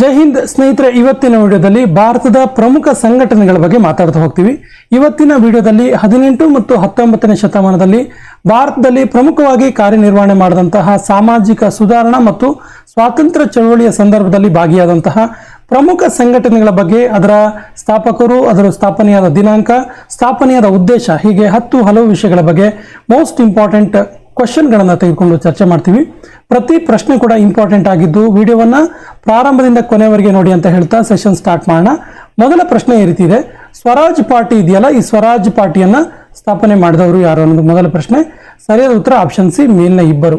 ಜೈ ಹಿಂದ್ ಸ್ನೇಹಿತರೆ, ಇವತ್ತಿನ ವಿಡಿಯೋದಲ್ಲಿ ಭಾರತದ ಪ್ರಮುಖ ಸಂಘಟನೆಗಳ ಬಗ್ಗೆ ಮಾತಾಡ್ತಾ ಹೋಗ್ತೀವಿ. ಇವತ್ತಿನ ವಿಡಿಯೋದಲ್ಲಿ 18 ಮತ್ತು 19ನೇ ಶತಮಾನದಲ್ಲಿ ಭಾರತದಲ್ಲಿ ಪ್ರಮುಖವಾಗಿ ಕಾರ್ಯನಿರ್ವಹಣೆ ಮಾಡಿದಂತಹ ಸಾಮಾಜಿಕ ಸುಧಾರಣಾ ಮತ್ತು ಸ್ವಾತಂತ್ರ್ಯ ಚಳವಳಿಯ ಸಂದರ್ಭದಲ್ಲಿ ಭಾಗಿಯಾದಂತಹ ಪ್ರಮುಖ ಸಂಘಟನೆಗಳ ಬಗ್ಗೆ, ಅದರ ಸ್ಥಾಪಕರು, ಅದರ ಸ್ಥಾಪನೆಯಾದ ದಿನಾಂಕ, ಸ್ಥಾಪನೆಯಾದ ಉದ್ದೇಶ, ಹೀಗೆ ಹಲವು ವಿಷಯಗಳ ಬಗ್ಗೆ ಮೋಸ್ಟ್ ಇಂಪಾರ್ಟೆಂಟ್ ಕ್ವಶನ್ಗಳನ್ನು ತೆಗೆದುಕೊಂಡು ಚರ್ಚೆ ಮಾಡ್ತೀವಿ. ಪ್ರತಿ ಪ್ರಶ್ನೆ ಕೂಡ ಇಂಪಾರ್ಟೆಂಟ್ ಆಗಿದ್ದು ವಿಡಿಯೋವನ್ನ ಪ್ರಾರಂಭದಿಂದ ಕೊನೆವರೆಗೆ ನೋಡಿ ಅಂತ ಹೇಳ್ತಾ ಸೆಷನ್ ಸ್ಟಾರ್ಟ್ ಮಾಡೋಣ. ಮೊದಲ ಪ್ರಶ್ನೆ ಈ ರೀತಿ ಇದೆ, ಸ್ವರಾಜ್ ಪಾರ್ಟಿ ಇದೆಯಲ್ಲ, ಈ ಸ್ವರಾಜ್ ಪಾರ್ಟಿಯನ್ನ ಸ್ಥಾಪನೆ ಮಾಡಿದವರು ಯಾರು ಅನ್ನೋದು ಮೊದಲ ಪ್ರಶ್ನೆ. ಸರಿಯಾದ ಉತ್ತರ ಆಪ್ಷನ್ ಸಿ, ಮೇಲಿನ ಇಬ್ಬರು.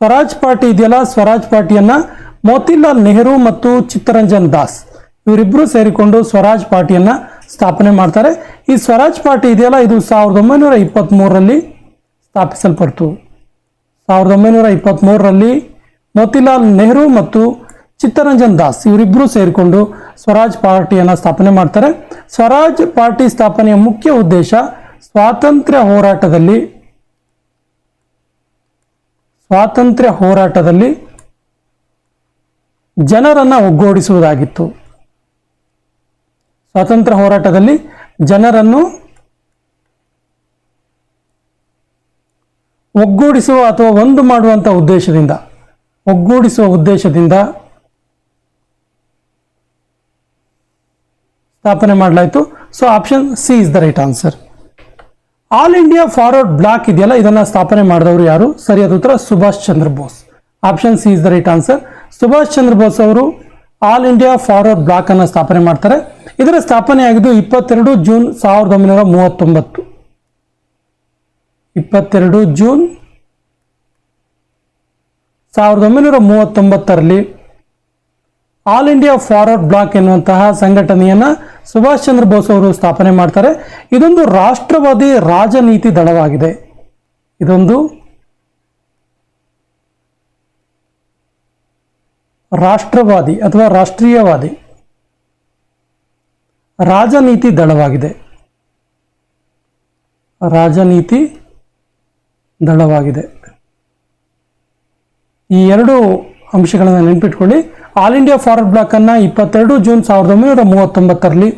ಸ್ವರಾಜ್ ಪಾರ್ಟಿ ಇದೆಯಲ್ಲ, ಸ್ವರಾಜ್ ಪಾರ್ಟಿಯನ್ನ ಮೋತಿಲಾಲ್ ನೆಹರು ಮತ್ತು ಚಿತ್ತರಂಜನ್ ದಾಸ್ ಇವರಿಬ್ಬರು ಸೇರಿಕೊಂಡು ಸ್ವರಾಜ್ ಪಾರ್ಟಿಯನ್ನ ಸ್ಥಾಪನೆ ಮಾಡ್ತಾರೆ. ಈ ಸ್ವರಾಜ್ ಪಾರ್ಟಿ ಇದೆಯಲ್ಲ, ಇದು 1923ರಲ್ಲಿ ಸ್ಥಾಪಿಸಲ್ಪಡ್ತು. 1923ರಲ್ಲಿ ಮೋತಿಲಾಲ್ ನೆಹರು ಮತ್ತು ಚಿತ್ತರಂಜನ್ ದಾಸ್ ಇವರಿಬ್ಬರು ಸೇರಿಕೊಂಡು ಸ್ವರಾಜ್ ಪಾರ್ಟಿಯನ್ನು ಸ್ಥಾಪನೆ ಮಾಡ್ತಾರೆ. ಸ್ವರಾಜ್ ಪಾರ್ಟಿ ಸ್ಥಾಪನೆಯ ಮುಖ್ಯ ಉದ್ದೇಶ ಸ್ವಾತಂತ್ರ್ಯ ಹೋರಾಟದಲ್ಲಿ ಜನರನ್ನು ಒಗ್ಗೂಡಿಸುವುದಾಗಿತ್ತು. ಸ್ವಾತಂತ್ರ್ಯ ಹೋರಾಟದಲ್ಲಿ ಜನರನ್ನು ಒಗ್ಗೂಡಿಸುವ ಅಥವಾ ಒಂದು ಮಾಡುವಂಥ ಒಗ್ಗೂಡಿಸುವ ಉದ್ದೇಶದಿಂದ ಸ್ಥಾಪನೆ ಮಾಡಲಾಯಿತು. So option C is the right answer. All India forward block ಇದೆಯಲ್ಲ, ಇದನ್ನ ಸ್ಥಾಪನೆ ಮಾಡಿದವರು ಯಾರು? ಸರಿಯಾದ ಉತ್ತರ Subhash Chandra Bose. Option C is the right answer. Subhash Chandra Bose ಅವರು ಆಲ್ ಇಂಡಿಯಾ ಫಾರ್ವರ್ಡ್ ಬ್ಲಾಕ್ ಅನ್ನು ಸ್ಥಾಪನೆ ಮಾಡ್ತಾರೆ. ಇದರ ಸ್ಥಾಪನೆ ಆಗಿದ್ದು 22 ಜೂನ್ 1939. 22 ಜೂನ್ 1939ರಲ್ಲಿ ಆಲ್ ಇಂಡಿಯಾ ಫಾರ್ವರ್ಡ್ ಬ್ಲಾಕ್ ಎನ್ನುವಂತಹ ಸಂಘಟನೆಯನ್ನ ಸುಭಾಷ್ ಚಂದ್ರ ಬೋಸ್ ಅವರು ಸ್ಥಾಪನೆ ಮಾಡ್ತಾರೆ. ಇದೊಂದು ರಾಷ್ಟ್ರವಾದಿ ರಾಜನೀತಿ ದಳವಾಗಿದೆ. ಇದೊಂದು ರಾಷ್ಟ್ರವಾದಿ ಅಥವಾ ರಾಷ್ಟ್ರೀಯವಾದಿ ರಾಜನೀತಿ ದಳವಾಗಿದೆ. ಈ ಎರಡು ಅಂಶಗಳನ್ನು ನೆನಪಿಟ್ಕೊಳ್ಳಿ. ಆಲ್ ಇಂಡಿಯಾ ಫಾರ್ವರ್ಡ್ ಬ್ಲಾಕ್ ಅನ್ನ 22 ಜೂನ್ 1939ರಲ್ಲಿ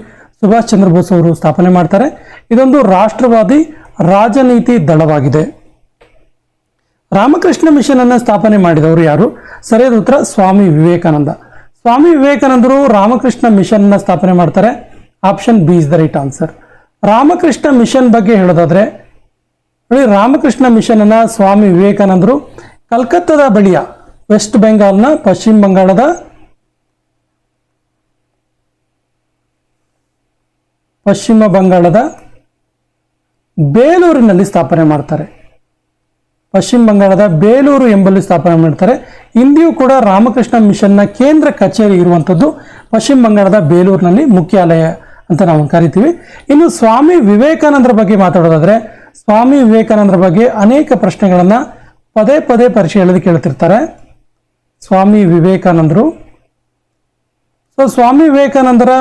ಸುಭಾಷ್ ಚಂದ್ರ ಬೋಸ್ ಅವರು ಸ್ಥಾಪನೆ ಮಾಡ್ತಾರೆ. ಇದೊಂದು ರಾಷ್ಟ್ರವಾದಿ ರಾಜನೀತಿ ದಳವಾಗಿದೆ. ರಾಮಕೃಷ್ಣ ಮಿಷನ್ ಅನ್ನು ಸ್ಥಾಪನೆ ಮಾಡಿದವರು ಯಾರು? ಸರಿಯಾದ ಉತ್ತರ ಸ್ವಾಮಿ ವಿವೇಕಾನಂದ. ಸ್ವಾಮಿ ವಿವೇಕಾನಂದರು ರಾಮಕೃಷ್ಣ ಮಿಷನ್ ಅನ್ನು ಸ್ಥಾಪನೆ ಮಾಡ್ತಾರೆ. Option B is the right answer. Ramakrishna mission ಬಗ್ಗೆ ಹೇಳೋದಾದ್ರೆ, ರಾಮಕೃಷ್ಣ ಮಿಷನ್ ಅನ್ನ ಸ್ವಾಮಿ ವಿವೇಕಾನಂದರು ಕಲ್ಕತ್ತಾದ ಬಳಿಯ ವೆಸ್ಟ್ ಬೆಂಗಾಲ್ನ ಪಶ್ಚಿಮ ಬಂಗಾಳದ ಬೇಲೂರಿನಲ್ಲಿ ಸ್ಥಾಪನೆ ಮಾಡ್ತಾರೆ. ಪಶ್ಚಿಮ ಬಂಗಾಳದ ಬೇಲೂರು ಎಂಬಲ್ಲಿ ಸ್ಥಾಪನೆ ಮಾಡ್ತಾರೆ. ಇಂದಿಯೂ ಕೂಡ ರಾಮಕೃಷ್ಣ ಮಿಷನ್ನ ಕೇಂದ್ರ ಕಚೇರಿ ಇರುವಂಥದ್ದು ಪಶ್ಚಿಮ ಬಂಗಾಳದ ಬೇಲೂರಿನಲ್ಲಿ, ಮುಖ್ಯಾಲಯ ಅಂತ ನಾವು ಕರಿತೀವಿ. ಇನ್ನು ಸ್ವಾಮಿ ವಿವೇಕಾನಂದರ ಬಗ್ಗೆ ಮಾತಾಡೋದಾದ್ರೆ, ಸ್ವಾಮಿ ವಿವೇಕಾನಂದರ ಬಗ್ಗೆ ಅನೇಕ ಪ್ರಶ್ನೆಗಳನ್ನು ಪದೇ ಪರೀಕ್ಷೆಯಲ್ಲಿ ಕೇಳ್ತಿರ್ತಾರೆ. ಸ್ವಾಮಿ ವಿವೇಕಾನಂದರು, ಸ್ವಾಮಿ ವಿವೇಕಾನಂದರ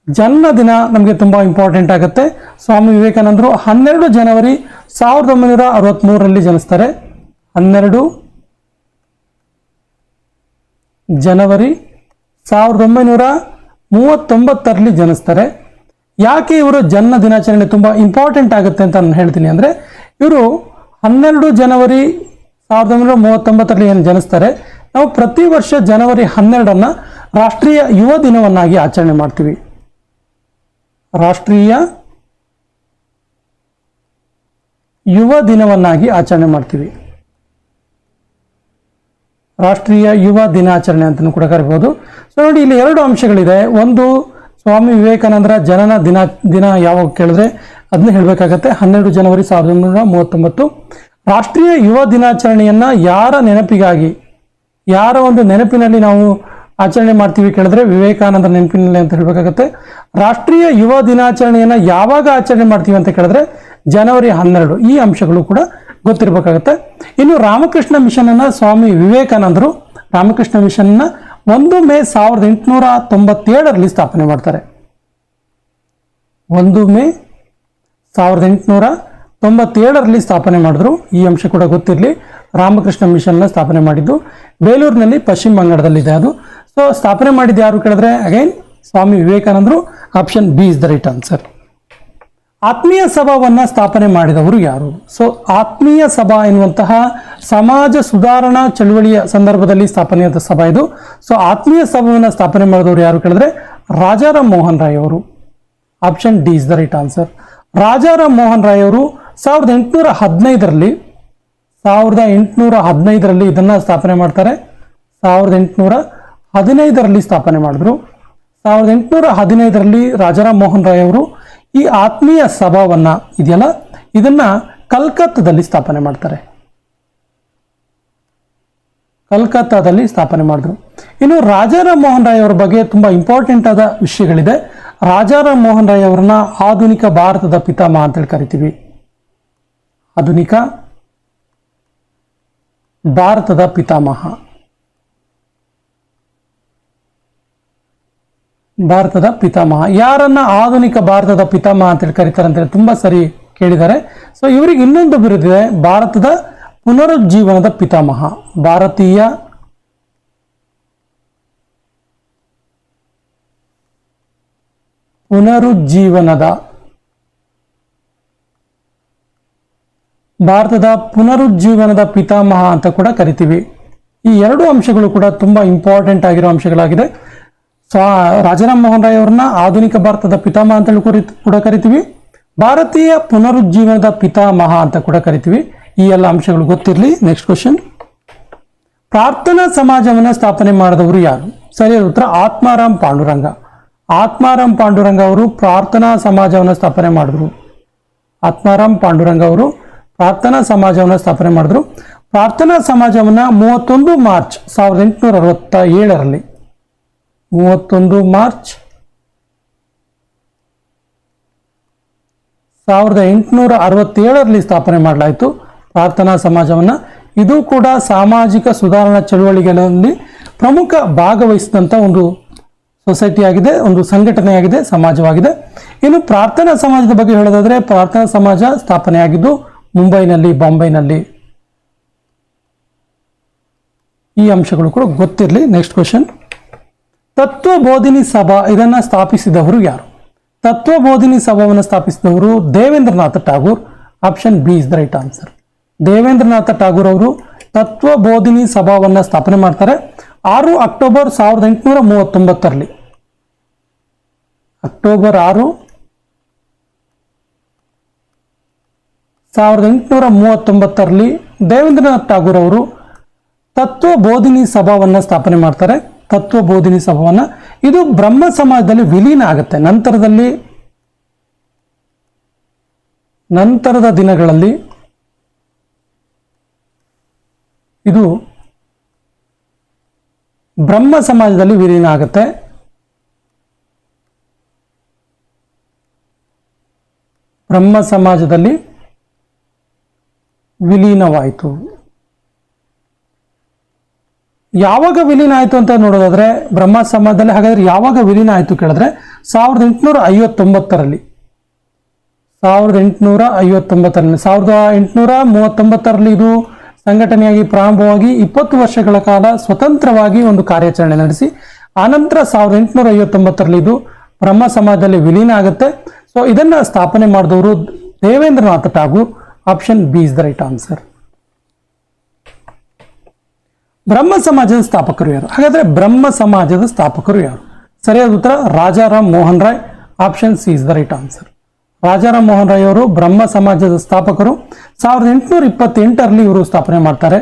ಜನ್ಮದಿನ ನಮಗೆ ತುಂಬ ಇಂಪಾರ್ಟೆಂಟ್ ಆಗುತ್ತೆ. ಸ್ವಾಮಿ ವಿವೇಕಾನಂದರು 12 ಜನವರಿ 1963ರಲ್ಲಿ ಜನಿಸ್ತಾರೆ. 12 ಜನವರಿ 1939ರಲ್ಲಿ ಜನಿಸ್ತಾರೆ. ಯಾಕೆ ಇವರು ಜನ್ಮ ದಿನಾಚರಣೆ ತುಂಬ ಇಂಪಾರ್ಟೆಂಟ್ ಆಗುತ್ತೆ ಅಂತ ನಾನು ಹೇಳ್ತೀನಿ ಅಂದರೆ, ಇವರು 12 ಜನವರಿ 1939ರಲ್ಲಿ ಏನು ಜನಿಸ್ತಾರೆ, ನಾವು ಪ್ರತಿ ವರ್ಷ ಜನವರಿ 12 ರಾಷ್ಟ್ರೀಯ ಯುವ ದಿನವನ್ನಾಗಿ ಆಚರಣೆ ಮಾಡ್ತೀವಿ. ರಾಷ್ಟ್ರೀಯ ಯುವ ದಿನವನ್ನಾಗಿ ಆಚರಣೆ ಮಾಡ್ತೀವಿ. ರಾಷ್ಟ್ರೀಯ ಯುವ ದಿನಾಚರಣೆ ಅಂತಲೂ ಕೂಡ ಕರಿಬಹುದು. ಸೊ ನೋಡಿ, ಇಲ್ಲಿ 2 ಅಂಶಗಳಿದೆ. ಒಂದು, ಸ್ವಾಮಿ ವಿವೇಕಾನಂದರ ಜನನ ದಿನ ಯಾವಾಗ ಕೇಳಿದ್ರೆ ಅದನ್ನ ಹೇಳಬೇಕಾಗತ್ತೆ, 12 ಜನವರಿ 1939. ರಾಷ್ಟ್ರೀಯ ಯುವ ದಿನಾಚರಣೆಯನ್ನ ಯಾರ ನೆನಪಿಗಾಗಿ, ಯಾರ ಒಂದು ನೆನಪಿನಲ್ಲಿ ನಾವು ಆಚರಣೆ ಮಾಡ್ತೀವಿ ಕೇಳಿದ್ರೆ ವಿವೇಕಾನಂದರ ನೆನಪಿನಲ್ಲಿ ಅಂತ ಹೇಳಬೇಕಾಗತ್ತೆ. ರಾಷ್ಟ್ರೀಯ ಯುವ ದಿನಾಚರಣೆಯನ್ನ ಯಾವಾಗ ಆಚರಣೆ ಮಾಡ್ತೀವಿ ಅಂತ ಕೇಳಿದ್ರೆ ಜನವರಿ 12. ಈ ಅಂಶಗಳು ಕೂಡ ಗೊತ್ತಿರಬೇಕಾಗತ್ತೆ. ಇನ್ನು ರಾಮಕೃಷ್ಣ ಮಿಷನ್ ಅನ್ನ ಸ್ವಾಮಿ ವಿವೇಕಾನಂದರು ರಾಮಕೃಷ್ಣ ಮಿಷನ್ 1 ಮೇ 1897ರಲ್ಲಿ ಸ್ಥಾಪನೆ ಮಾಡ್ತಾರೆ. 1 ಮೇ 97ರಲ್ಲಿ ಸ್ಥಾಪನೆ ಮಾಡಿದ್ರು. ಈ ಅಂಶ ಕೂಡ ಗೊತ್ತಿರಲಿ. ರಾಮಕೃಷ್ಣ ಮಿಷನ್ನ ಸ್ಥಾಪನೆ ಮಾಡಿದ್ದು ಬೇಲೂರಿನಲ್ಲಿ, ಪಶ್ಚಿಮ ಬಂಗಾಳದಲ್ಲಿದೆ ಅದು. ಸೊ ಸ್ಥಾಪನೆ ಮಾಡಿದ್ದು ಯಾರು ಕೇಳಿದ್ರೆ ಅಗೈನ್ ಸ್ವಾಮಿ ವಿವೇಕಾನಂದರು. Option B is the right answer. ಆತ್ಮೀಯ ಸಭಾವನ್ನ ಸ್ಥಾಪನೆ ಮಾಡಿದವರು ಯಾರು? ಸೊ ಆತ್ಮೀಯ ಸಭಾ ಎನ್ನುವಂತಹ ಸಮಾಜ ಸುಧಾರಣಾ ಚಳುವಳಿಯ ಸಂದರ್ಭದಲ್ಲಿ ಸ್ಥಾಪನೆಯಾದ ಸಭಾ ಇದು. ಸೊ ಆತ್ಮೀಯ ಸಭಾವನ್ನ ಸ್ಥಾಪನೆ ಮಾಡಿದವರು ಯಾರು ಕೇಳಿದ್ರೆ ರಾಜಾರಾಮ್ ಮೋಹನ್ ರಾಯ್ ಅವರು. Option D is the right answer. Rajaram Mohan Roy ಅವರು 1815ರಲ್ಲಿ ಇದನ್ನ ಸ್ಥಾಪನೆ ಮಾಡ್ತಾರೆ. 1815ರಲ್ಲಿ ಸ್ಥಾಪನೆ ಮಾಡಿದ್ರು. 1815ರಲ್ಲಿ ರಾಜಾರಾಮ್ ಮೋಹನ್ ರಾಯ್ ಅವರು ಈ ಆತ್ಮೀಯ ಸಭಾವನ್ನ ಇದೆಯಲ್ಲ ಇದನ್ನ ಕಲ್ಕತ್ತಾದಲ್ಲಿ ಸ್ಥಾಪನೆ ಮಾಡ್ತಾರೆ. ಕಲ್ಕತ್ತಾದಲ್ಲಿ ಸ್ಥಾಪನೆ ಮಾಡಿದ್ರು. ಇನ್ನು ರಾಜಾರಾಮ್ ಮೋಹನ್ ರಾಯ್ ಅವರ ಬಗ್ಗೆ ತುಂಬಾ ಇಂಪಾರ್ಟೆಂಟ್ ಆದ ವಿಷಯಗಳಿದೆ. ರಾಜಾರಾಮ್ ಮೋಹನ್ ರಾಯ್ ಅವರನ್ನ ಆಧುನಿಕ ಭಾರತದ ಪಿತಾಮಹ ಅಂತೇಳಿ ಕರಿತೀವಿ. ಆಧುನಿಕ ಭಾರತದ ಪಿತಾಮಹ. ಭಾರತದ ಪಿತಾಮಹ ಯಾರನ್ನ ಆಧುನಿಕ ಭಾರತದ ಪಿತಾಮಹ ಅಂತೇಳಿ ಕರೀತಾರೆ ಅಂತೇಳಿ ತುಂಬಾ ಸರಿ ಕೇಳಿದ್ದಾರೆ. ಸೊ ಇವರಿಗೆ ಇನ್ನೊಂದು ಬಿರುದಿದೆ, ಭಾರತದ ಪುನರುಜ್ಜೀವನದ ಪಿತಾಮಹ. ಭಾರತೀಯ ಭಾರತದ ಪುನರುಜ್ಜೀವನದ ಪಿತಾಮಹ ಅಂತ ಕೂಡ ಕರಿತೀವಿ. ಈ ಎರಡು ಅಂಶಗಳು ಕೂಡ ತುಂಬಾ ಇಂಪಾರ್ಟೆಂಟ್ ಆಗಿರೋ ಅಂಶಗಳಾಗಿದೆ. ರಾಜಾರಾಮ್ ಮೋಹನ್ ರಾಯ್ ಅವ್ರನ್ನ ಆಧುನಿಕ ಭಾರತದ ಪಿತಾಮಹ ಅಂತ ಕೂಡ ಕರಿತೀವಿ. ಭಾರತೀಯ ಪುನರುಜ್ಜೀವನದ ಪಿತಾಮಹ ಅಂತ ಕೂಡ ಕರಿತೀವಿ. ಈ ಎಲ್ಲ ಅಂಶಗಳು ಗೊತ್ತಿರಲಿ. ನೆಕ್ಸ್ಟ್ ಕ್ವಶನ್, ಪ್ರಾರ್ಥನಾ ಸಮಾಜವನ್ನ ಸ್ಥಾಪನೆ ಮಾಡಿದವರು ಯಾರು? ಸರಿಯಾದ ಉತ್ತರ ಆತ್ಮಾರಾಮ್ ಪಾಂಡುರಂಗ. ಆತ್ಮಾರಾಮ್ ಪಾಂಡುರಂಗ ಅವರು ಪ್ರಾರ್ಥನಾ ಸಮಾಜವನ್ನ ಸ್ಥಾಪನೆ ಮಾಡಿದ್ರು. ಆತ್ಮಾರಾಮ್ ಪಾಂಡುರಂಗ ಅವರು ಪ್ರಾರ್ಥನಾ ಸಮಾಜವನ್ನ ಸ್ಥಾಪನೆ ಮಾಡಿದ್ರು. ಪ್ರಾರ್ಥನಾ ಸಮಾಜವನ್ನ 31 ಮಾರ್ಚ್ 1867ರಲ್ಲಿ 31 ಮಾರ್ಚ್ 1867ರಲ್ಲಿ ಸ್ಥಾಪನೆ ಮಾಡಲಾಯಿತು ಪ್ರಾರ್ಥನಾ ಸಮಾಜವನ್ನ. ಇದು ಕೂಡ ಸಾಮಾಜಿಕ ಸುಧಾರಣಾ ಚಳುವಳಿಗಳಲ್ಲಿ ಪ್ರಮುಖ ಭಾಗವಹಿಸಿದಂಥ ಒಂದು ಸೊಸೈಟಿ ಆಗಿದೆ, ಒಂದು ಸಂಘಟನೆಯಾಗಿದೆ, ಸಮಾಜವಾಗಿದೆ. ಇನ್ನು ಪ್ರಾರ್ಥನಾ ಸಮಾಜದ ಬಗ್ಗೆ ಹೇಳೋದಾದ್ರೆ ಪ್ರಾರ್ಥನಾ ಸಮಾಜ ಸ್ಥಾಪನೆಯಾಗಿದ್ದು ಮುಂಬೈನಲ್ಲಿ, ಬಾಂಬೆನಲ್ಲಿ. ಈ ಅಂಶಗಳು ಕೂಡ ಗೊತ್ತಿರಲಿ. ನೆಕ್ಸ್ಟ್ ಕ್ವಶನ್, ತತ್ವಬೋಧಿನಿ ಸಭಾ ಇದನ್ನ ಸ್ಥಾಪಿಸಿದವರು ಯಾರು? ತತ್ವಬೋಧಿನಿ ಸಭಾವನ್ನು ಸ್ಥಾಪಿಸಿದವರು Debendranath Tagore. Option B is the right answer. Debendranath Tagore ಅವರು ತತ್ವಬೋಧಿನಿ ಸಭಾವನ್ನ ಸ್ಥಾಪನೆ ಮಾಡ್ತಾರೆ 6 ಅಕ್ಟೋಬರ್ 1839ರಲ್ಲಿ. ಅಕ್ಟೋಬರ್ 6 1839ರಲ್ಲಿ ದೇವೇಂದ್ರನಾಥ್ ಟಾಗೂರ್ ಅವರು ತತ್ವಬೋಧಿನಿ ಸಭಾವನ್ನ ಸ್ಥಾಪನೆ ಮಾಡ್ತಾರೆ. ತತ್ವಬೋಧಿನಿ ಸಭಾವನ್ನ ಇದು ಬ್ರಹ್ಮ ಸಮಾಜದಲ್ಲಿ ವಿಲೀನ ಆಗುತ್ತೆ. ನಂತರದ ದಿನಗಳಲ್ಲಿ ಇದು ಬ್ರಹ್ಮ ಸಮಾಜದಲ್ಲಿ ವಿಲೀನ ಆಗುತ್ತೆ. ಬ್ರಹ್ಮ ಸಮಾಜದಲ್ಲಿ ವಿಲೀನವಾಯಿತು. ಯಾವಾಗ ವಿಲೀನ ಆಯಿತು ಅಂತ ನೋಡೋದಾದ್ರೆ ಬ್ರಹ್ಮ ಸಮಾಜದಲ್ಲಿ, ಹಾಗಾದ್ರೆ ಯಾವಾಗ ವಿಲೀನ ಆಯಿತು ಕೇಳಿದ್ರೆ 1859ರಲ್ಲಿ. 1839ರಲ್ಲಿ ಇದು ಸಂಘಟನೆಯಾಗಿ ಪ್ರಾರಂಭವಾಗಿ 20 ವರ್ಷಗಳ ಕಾಲ ಸ್ವತಂತ್ರವಾಗಿ ಒಂದು ಕಾರ್ಯಾಚರಣೆ ನಡೆಸಿ ಆನಂತರ 1859ರಲ್ಲಿ ಇದು ಬ್ರಹ್ಮ ಸಮಾಜದಲ್ಲಿ ವಿಲೀನ ಆಗುತ್ತೆ. ಸೊ ಇದನ್ನ ಸ್ಥಾಪನೆ ಮಾಡಿದವರು Debendranath Tagore. Option B is the right answer. Brahmo ಸಮಾಜದ ಸ್ಥಾಪಕರು ಯಾರು? ಹಾಗಾದ್ರೆ ಬ್ರಹ್ಮ ಸಮಾಜದ ಸ್ಥಾಪಕರು ಯಾರು? ಸರಿಯಾದ ಉತ್ತರ Rajaram Mohan Roy. Option C is the right answer. Rajaram Mohan Roy ಅವರು ಬ್ರಹ್ಮ ಸಮಾಜದ ಸ್ಥಾಪಕರು. 1828ರಲ್ಲಿ ಇವರು ಸ್ಥಾಪನೆ ಮಾಡ್ತಾರೆ.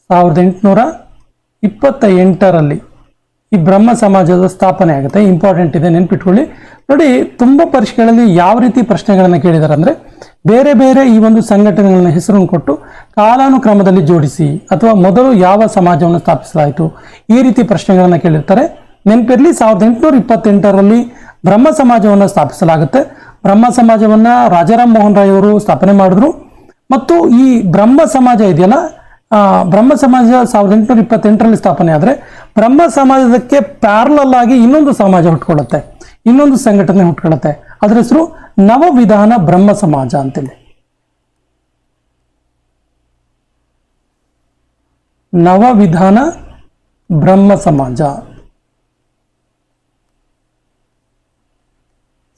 1828ರಲ್ಲಿ ಈ ಬ್ರಹ್ಮ ಸಮಾಜದ ಸ್ಥಾಪನೆ ಆಗುತ್ತೆ. ಇಂಪಾರ್ಟೆಂಟ್ ಇದೆ, ನೆನ್ಪಿಟ್ಕೊಳ್ಳಿ. ನೋಡಿ, ತುಂಬಾ ಪರೀಕ್ಷೆಗಳಲ್ಲಿ ಯಾವ ರೀತಿ ಪ್ರಶ್ನೆಗಳನ್ನ ಕೇಳಿದ್ದಾರೆ ಅಂದ್ರೆ ಬೇರೆ ಬೇರೆ ಈ ಒಂದು ಸಂಘಟನೆಗಳನ್ನ ಹೆಸರನ್ನು ಕೊಟ್ಟು ಕಾಲಾನುಕ್ರಮದಲ್ಲಿ ಜೋಡಿಸಿ ಅಥವಾ ಮೊದಲು ಯಾವ ಸಮಾಜವನ್ನು ಸ್ಥಾಪಿಸಲಾಯಿತು ಈ ರೀತಿ ಪ್ರಶ್ನೆಗಳನ್ನ ಕೇಳಿರ್ತಾರೆ. ನೆನಪಿರಲಿ, 1828ರಲ್ಲಿ ಬ್ರಹ್ಮ ಸಮಾಜವನ್ನು ಸ್ಥಾಪಿಸಲಾಗುತ್ತೆ. ಬ್ರಹ್ಮ ಸಮಾಜವನ್ನ ರಾಜಾರಾಮ್ ಮೋಹನ್ ರಾಯ್ ಅವರು ಸ್ಥಾಪನೆ ಮಾಡಿದ್ರು. ಮತ್ತು ಈ ಬ್ರಹ್ಮ ಸಮಾಜ ಇದೆಯಲ್ಲ, ಬ್ರಹ್ಮ ಸಮಾಜ 1828ರಲ್ಲಿ ಸ್ಥಾಪನೆ ಆದರೆ ಬ್ರಹ್ಮ ಸಮಾಜಕ್ಕೆ ಪ್ಯಾರಲಲ್ ಆಗಿ ಇನ್ನೊಂದು ಸಮಾಜ ಹುಟ್ಕೊಳ್ಳುತ್ತೆ, ಇನ್ನೊಂದು ಸಂಘಟನೆ ಹುಟ್ಕೊಳ್ಳುತ್ತೆ. ಅದರ ಹೆಸರು ನವವಿಧಾನ ಬ್ರಹ್ಮ ಸಮಾಜ ಅಂತೇಳಿ. ನವವಿಧಾನ ಬ್ರಹ್ಮ ಸಮಾಜ.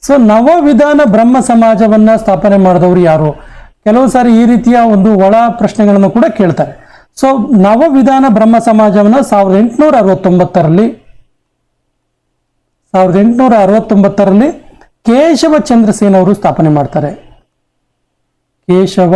ಸೊ ನವವಿಧಾನ ಬ್ರಹ್ಮ ಸಮಾಜವನ್ನ ಸ್ಥಾಪನೆ ಮಾಡಿದವರು ಯಾರು? ಕೆಲವು ಸಾರಿ ಈ ರೀತಿಯ ಒಂದು ಒಳ ಪ್ರಶ್ನೆಗಳನ್ನು ಕೂಡ ಕೇಳ್ತಾರೆ. ಸೊ ನವವಿಧಾನ ಬ್ರಹ್ಮ ಸಮಾಜವನ್ನ 1869ರಲ್ಲಿ ಕೇಶವ ಚಂದ್ರಸೇನ್ ಅವರು ಸ್ಥಾಪನೆ ಮಾಡ್ತಾರೆ. ಕೇಶವ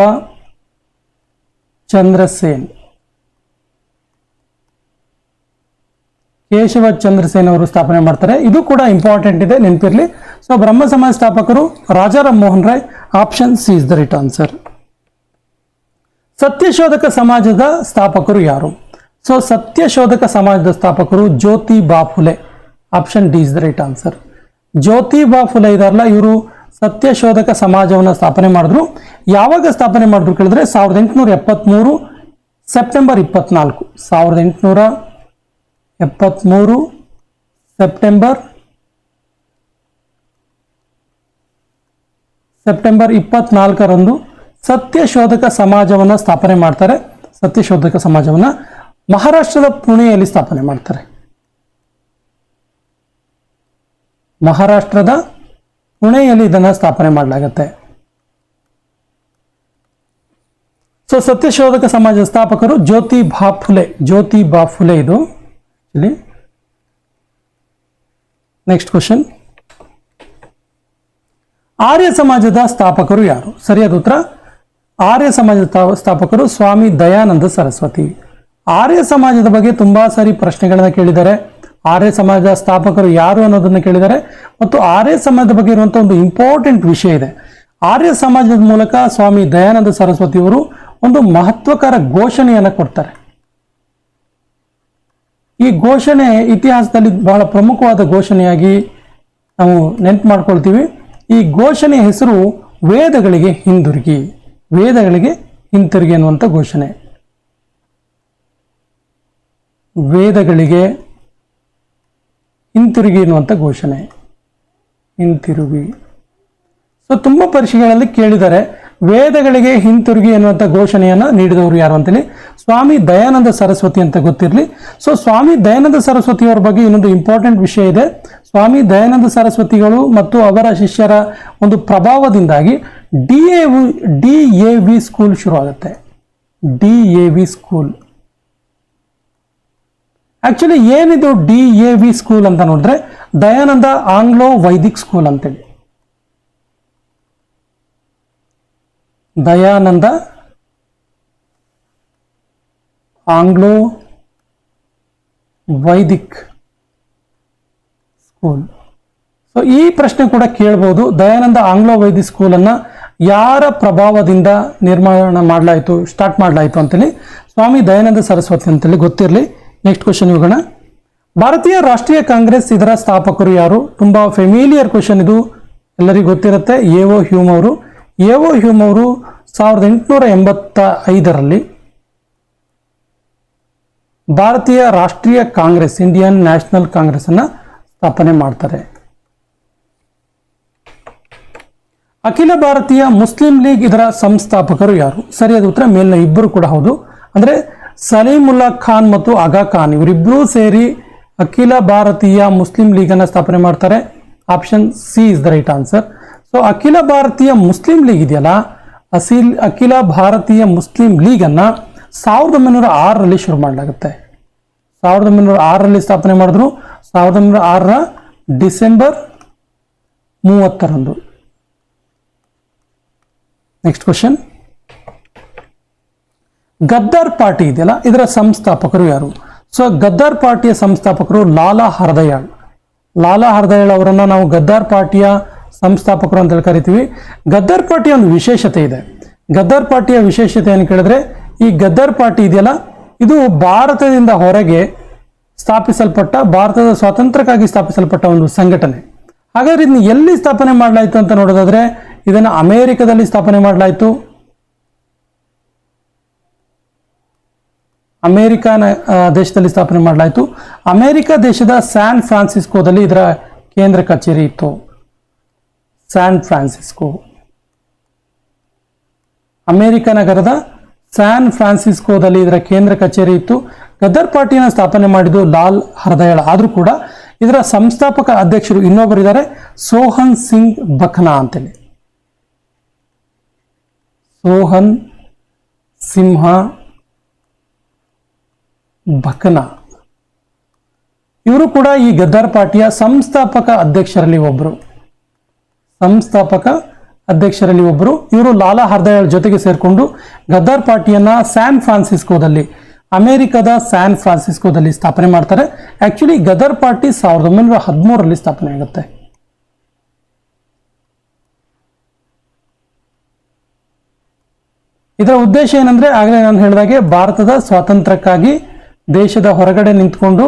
ಚಂದ್ರಸೇನ್ ಅವರು ಸ್ಥಾಪನೆ ಮಾಡ್ತಾರೆ. ಇದು ಕೂಡ ಇಂಪಾರ್ಟೆಂಟ್ ಇದೆ, ನೆನಪಿರಲಿ. ಸೊ ಬ್ರಹ್ಮ ಸಮಾಜ ಸ್ಥಾಪಕರು Rajaram Mohan Roy. Option C is the right answer. ಸತ್ಯಶೋಧಕ ಸಮಾಜದ ಸ್ಥಾಪಕರು ಯಾರು? ಸೊ ಸತ್ಯಶೋಧಕ ಸಮಾಜದ ಸ್ಥಾಪಕರು Jyotiba Phule. Option D is the right answer. Jyotiba Phule ಇದಾರಲ್ಲ, ಇವರು ಸತ್ಯಶೋಧಕ ಸಮಾಜವನ್ನು ಸ್ಥಾಪನೆ ಮಾಡಿದ್ರು. ಯಾವಾಗ ಸ್ಥಾಪನೆ ಮಾಡಿದ್ರು ಕೇಳಿದ್ರೆ 1873 ಸೆಪ್ಟೆಂಬರ್ 24. 1873 ಸೆಪ್ಟೆಂಬರ್ 24ರಂದು ಸತ್ಯಶೋಧಕ ಸಮಾಜವನ್ನು ಸ್ಥಾಪನೆ ಮಾಡ್ತಾರೆ. ಸತ್ಯಶೋಧಕ ಸಮಾಜವನ್ನು ಮಹಾರಾಷ್ಟ್ರದ ಪುಣೆಯಲ್ಲಿ ಸ್ಥಾಪನೆ ಮಾಡ್ತಾರೆ. ಮಹಾರಾಷ್ಟ್ರದ ಪುಣೆಯಲ್ಲಿ ಇದನ್ನು ಸ್ಥಾಪನೆ ಮಾಡಲಾಗುತ್ತೆ. ಸೊ ಸತ್ಯಶೋಧಕ ಸಮಾಜದ ಸ್ಥಾಪಕರು ಜ್ಯೋತಿಬಾ ಫುಲೆ. ಇದು ಇಲ್ಲಿ ನೆಕ್ಸ್ಟ್ ಕ್ವಶನ್. ಆರ್ಯ ಸಮಾಜದ ಸ್ಥಾಪಕರು ಯಾರು? ಸರಿಯಾದ ಉತ್ತರ ಆರ್ಯ ಸಮಾಜದ ಸ್ಥಾಪಕರು ಸ್ವಾಮಿ ದಯಾನಂದ ಸರಸ್ವತಿ. ಆರ್ಯ ಸಮಾಜದ ಬಗ್ಗೆ ತುಂಬಾ ಸಾರಿ ಪ್ರಶ್ನೆಗಳನ್ನ ಕೇಳಿದ್ದಾರೆ. ಆರ್ಯ ಸಮಾಜದ ಸ್ಥಾಪಕರು ಯಾರು ಅನ್ನೋದನ್ನ ಕೇಳಿದ್ದಾರೆ. ಮತ್ತು ಆರ್ಯ ಸಮಾಜದ ಬಗ್ಗೆ ಇರುವಂತಹ ಒಂದು ಇಂಪಾರ್ಟೆಂಟ್ ವಿಷಯ ಇದೆ. ಆರ್ಯ ಸಮಾಜದ ಮೂಲಕ ಸ್ವಾಮಿ ದಯಾನಂದ ಸರಸ್ವತಿ ಅವರು ಒಂದು ಮಹತ್ವಕರ ಘೋಷಣೆಯನ್ನು ಕೊಡ್ತಾರೆ. ಈ ಘೋಷಣೆ ಇತಿಹಾಸದಲ್ಲಿ ಬಹಳ ಪ್ರಮುಖವಾದ ಘೋಷಣೆಯಾಗಿ ನಾವು ನೆನಪು ಮಾಡ್ಕೊಳ್ತೀವಿ. ಈ ಘೋಷಣೆಯ ಹೆಸರು ವೇದಗಳಿಗೆ ಹಿಂದಿರುಗಿ ಅನ್ನುವಂಥ ಘೋಷಣೆ. ವೇದಗಳಿಗೆ ಹಿಂತಿರುಗಿ ಎನ್ನುವಂಥ ಘೋಷಣೆ. ಹಿಂತಿರುಗಿ. ಸೊ ತುಂಬಾ ಪರೀಕ್ಷೆಗಳಲ್ಲಿ ಕೇಳಿದ್ದಾರೆ, ವೇದಗಳಿಗೆ ಹಿಂತಿರುಗಿ ಎನ್ನುವಂಥ ಘೋಷಣೆಯನ್ನು ನೀಡಿದವರು ಯಾರು ಅಂತೇಳಿ. ಸ್ವಾಮಿ ದಯಾನಂದ ಸರಸ್ವತಿ ಅಂತ ಗೊತ್ತಿರಲಿ. ಸೊ ಸ್ವಾಮಿ ದಯಾನಂದ ಸರಸ್ವತಿಯವರ ಬಗ್ಗೆ ಇನ್ನೊಂದು ಇಂಪಾರ್ಟೆಂಟ್ ವಿಷಯ ಇದೆ. ಸ್ವಾಮಿ ದಯಾನಂದ ಸರಸ್ವತಿಗಳು ಮತ್ತು ಅವರ ಶಿಷ್ಯರ ಒಂದು ಪ್ರಭಾವದಿಂದಾಗಿ DAV ಸ್ಕೂಲ್ ಶುರು ಆಗುತ್ತೆ. DAV school. ಆಕ್ಚುಲಿ ಏನಿದು DAV ಸ್ಕೂಲ್ ಅಂತ ನೋಡಿದ್ರೆ ದಯಾನಂದ ಆಂಗ್ಲೋ ವೈದಿಕ್ ಸ್ಕೂಲ್ ಅಂತೇಳಿ. Dayananda Anglo Vaidik school. So ಈ ಪ್ರಶ್ನೆ ಕೂಡ ಕೇಳಬಹುದು. ದಯಾನಂದ ಆಂಗ್ಲೋ ವೈದಿಕ್ ಸ್ಕೂಲ್ ಅನ್ನ ಯಾರ ಪ್ರಭಾವದಿಂದ ಸ್ಟಾರ್ಟ್ ಮಾಡಲಾಯಿತು ಅಂತೇಳಿ. ಸ್ವಾಮಿ ದಯಾನಂದ ಸರಸ್ವತಿ ಅಂತೇಳಿ ಗೊತ್ತಿರಲಿ. ನೆಕ್ಸ್ಟ್ ಕ್ವಶನ್ ಹೋಗೋಣ. ಭಾರತೀಯ ರಾಷ್ಟ್ರೀಯ ಕಾಂಗ್ರೆಸ್ ಇದರ ಸ್ಥಾಪಕರು ಯಾರು? ತುಂಬಾ ಫೆಮಿಲಿಯರ್ ಕ್ವಶನ್ ಇದು, ಎಲ್ಲರಿಗೂ ಗೊತ್ತಿರುತ್ತೆ. ಎ.ಒ. ಹ್ಯೂಮ್ ಅವರು. ಎ.ಒ. ಹ್ಯೂಮ್ ಅವರು 1885ರಲ್ಲಿ ಭಾರತೀಯ ರಾಷ್ಟ್ರೀಯ ಕಾಂಗ್ರೆಸ್, ಇಂಡಿಯನ್ ನ್ಯಾಷನಲ್ ಕಾಂಗ್ರೆಸ್ ಅನ್ನ ಸ್ಥಾಪನೆ ಮಾಡ್ತಾರೆ. ಅಖಿಲ ಭಾರತೀಯ ಮುಸ್ಲಿಂ ಲೀಗ್ ಇದರ ಸಂಸ್ಥಾಪಕರು ಯಾರು? ಸರಿಯಾದ ಉತ್ತರ ಮೇಲಿನ ಇಬ್ಬರು ಕೂಡ ಹೌದು. ಅಂದ್ರೆ ಸಲೀಮುಲ್ಲಾ ಖಾನ್ ಮತ್ತು ಆಗಾ ಖಾನ್ ಇವರಿಬ್ಬರೂ ಸೇರಿ ಅಖಿಲ ಭಾರತೀಯ ಮುಸ್ಲಿಂ ಲೀಗ್ ಅನ್ನ ಸ್ಥಾಪನೆ ಮಾಡ್ತಾರೆ. Option C is the right answer. So ಅಖಿಲ ಭಾರತೀಯ ಮುಸ್ಲಿಂ ಲೀಗ್ ಇದೆಯಲ್ಲ, ಅಖಿಲ ಭಾರತೀಯ ಮುಸ್ಲಿಂ ಲೀಗ್ ಅನ್ನ 1906ರಲ್ಲಿ ಶುರು ಮಾಡಲಾಗುತ್ತೆ. 1906ರಲ್ಲಿ ಸ್ಥಾಪನೆ ಮಾಡಿದ್ರು. 1906ರ ಡಿಸೆಂಬರ್ 30ರಂದು. Next question. ಗದ್ದಾರ್ ಪಾರ್ಟಿ ಇದೆಯಲ್ಲ, ಇದರ ಸಂಸ್ಥಾಪಕರು ಯಾರು? ಸೊ ಗದ್ದಾರ್ ಪಾರ್ಟಿಯ ಸಂಸ್ಥಾಪಕರು ಲಾಲಾ ಹರ್ದಯಾಳ್. ಲಾಲಾ ಹರ್ದಯಾಳ್ ಅವರನ್ನ ನಾವು ಗದ್ದಾರ್ ಪಾರ್ಟಿಯ ಸಂಸ್ಥಾಪಕರು ಅಂತ ಕರಿತೀವಿ. ಗದ್ದಾರ್ ಪಾರ್ಟಿಯ ಒಂದು ವಿಶೇಷತೆ ಇದೆ. ಗದ್ದಾರ್ ಪಾರ್ಟಿಯ ವಿಶೇಷತೆ ಏನು ಕೇಳಿದ್ರೆ, ಈ ಗದ್ದಾರ್ ಪಾರ್ಟಿ ಇದೆಯಲ್ಲ, ಇದು ಭಾರತದಿಂದ ಹೊರಗೆ ಸ್ಥಾಪಿಸಲ್ಪಟ್ಟ, ಭಾರತದ ಸ್ವಾತಂತ್ರ್ಯಕ್ಕಾಗಿ ಸ್ಥಾಪಿಸಲ್ಪಟ್ಟ ಒಂದು ಸಂಘಟನೆ. ಹಾಗಾದ್ರೆ ಇದನ್ನ ಎಲ್ಲಿ ಸ್ಥಾಪನೆ ಮಾಡಲಾಯಿತು ಅಂತ ನೋಡೋದಾದ್ರೆ, ಇದನ್ನು ಅಮೆರಿಕದಲ್ಲಿ ಸ್ಥಾಪನೆ ಮಾಡಲಾಯಿತು. ಅಮೆರಿಕನ ದೇಶದಲ್ಲಿ ಸ್ಥಾಪನೆ ಮಾಡಲಾಯಿತು. ಅಮೆರಿಕ ದೇಶದ ಸ್ಯಾನ್ ಫ್ರಾನ್ಸಿಸ್ಕೋದಲ್ಲಿ ಇದರ ಕೇಂದ್ರ ಕಚೇರಿ ಇತ್ತು. ಸ್ಯಾನ್ ಫ್ರಾನ್ಸಿಸ್ಕೋ, ಅಮೆರಿಕ ನಗರದ ಸ್ಯಾನ್ ಫ್ರಾನ್ಸಿಸ್ಕೋದಲ್ಲಿ ಇದರ ಕೇಂದ್ರ ಕಚೇರಿ ಇತ್ತು. ಗದರ್ ಪಾರ್ಟಿಯನ್ನು ಸ್ಥಾಪನೆ ಮಾಡಿದ್ದು ಲಾಲ್ ಹರ್ದಯಾಳ್. ಆದರೂ ಕೂಡ ಇದರ ಸಂಸ್ಥಾಪಕ ಅಧ್ಯಕ್ಷರು ಇನ್ನೊಬ್ಬರಿದ್ದಾರೆ, ಸೋಹನ್ ಸಿಂಗ್ ಬಖ್ನಾ ಅಂತೇಳಿ. ಸೋಹನ್ ಸಿಂಹ ಬಖ್ನಾ ಇವರು ಕೂಡ ಈ ಗದ್ದಾರ್ ಪಾರ್ಟಿಯ ಸಂಸ್ಥಾಪಕ ಅಧ್ಯಕ್ಷರಲ್ಲಿ ಒಬ್ಬರು. ಇವರು ಲಾಲಾ ಹರ್ದಯಾಳ್ ಜೊತೆಗೆ ಸೇರಿಕೊಂಡು ಗದ್ದಾರ್ ಪಾರ್ಟಿಯನ್ನ ಸ್ಯಾನ್ ಫ್ರಾನ್ಸಿಸ್ಕೋದಲ್ಲಿ, ಅಮೆರಿಕದ ಸ್ಯಾನ್ ಫ್ರಾನ್ಸಿಸ್ಕೋದಲ್ಲಿ ಸ್ಥಾಪನೆ ಮಾಡ್ತಾರೆ. ಆಕ್ಚುಲಿ ಗದರ್ ಪಾರ್ಟಿ 1913ರಲ್ಲಿ ಸ್ಥಾಪನೆ ಆಗುತ್ತೆ. ಇದರ ಉದ್ದೇಶ ಏನಂದ್ರೆ, ಆಗಲೇ ನಾನು ಹೇಳಿದಾಗೆ ಭಾರತದ ಸ್ವಾತಂತ್ರ್ಯಕ್ಕಾಗಿ ದೇಶದ ಹೊರಗಡೆ ನಿಂತ್ಕೊಂಡು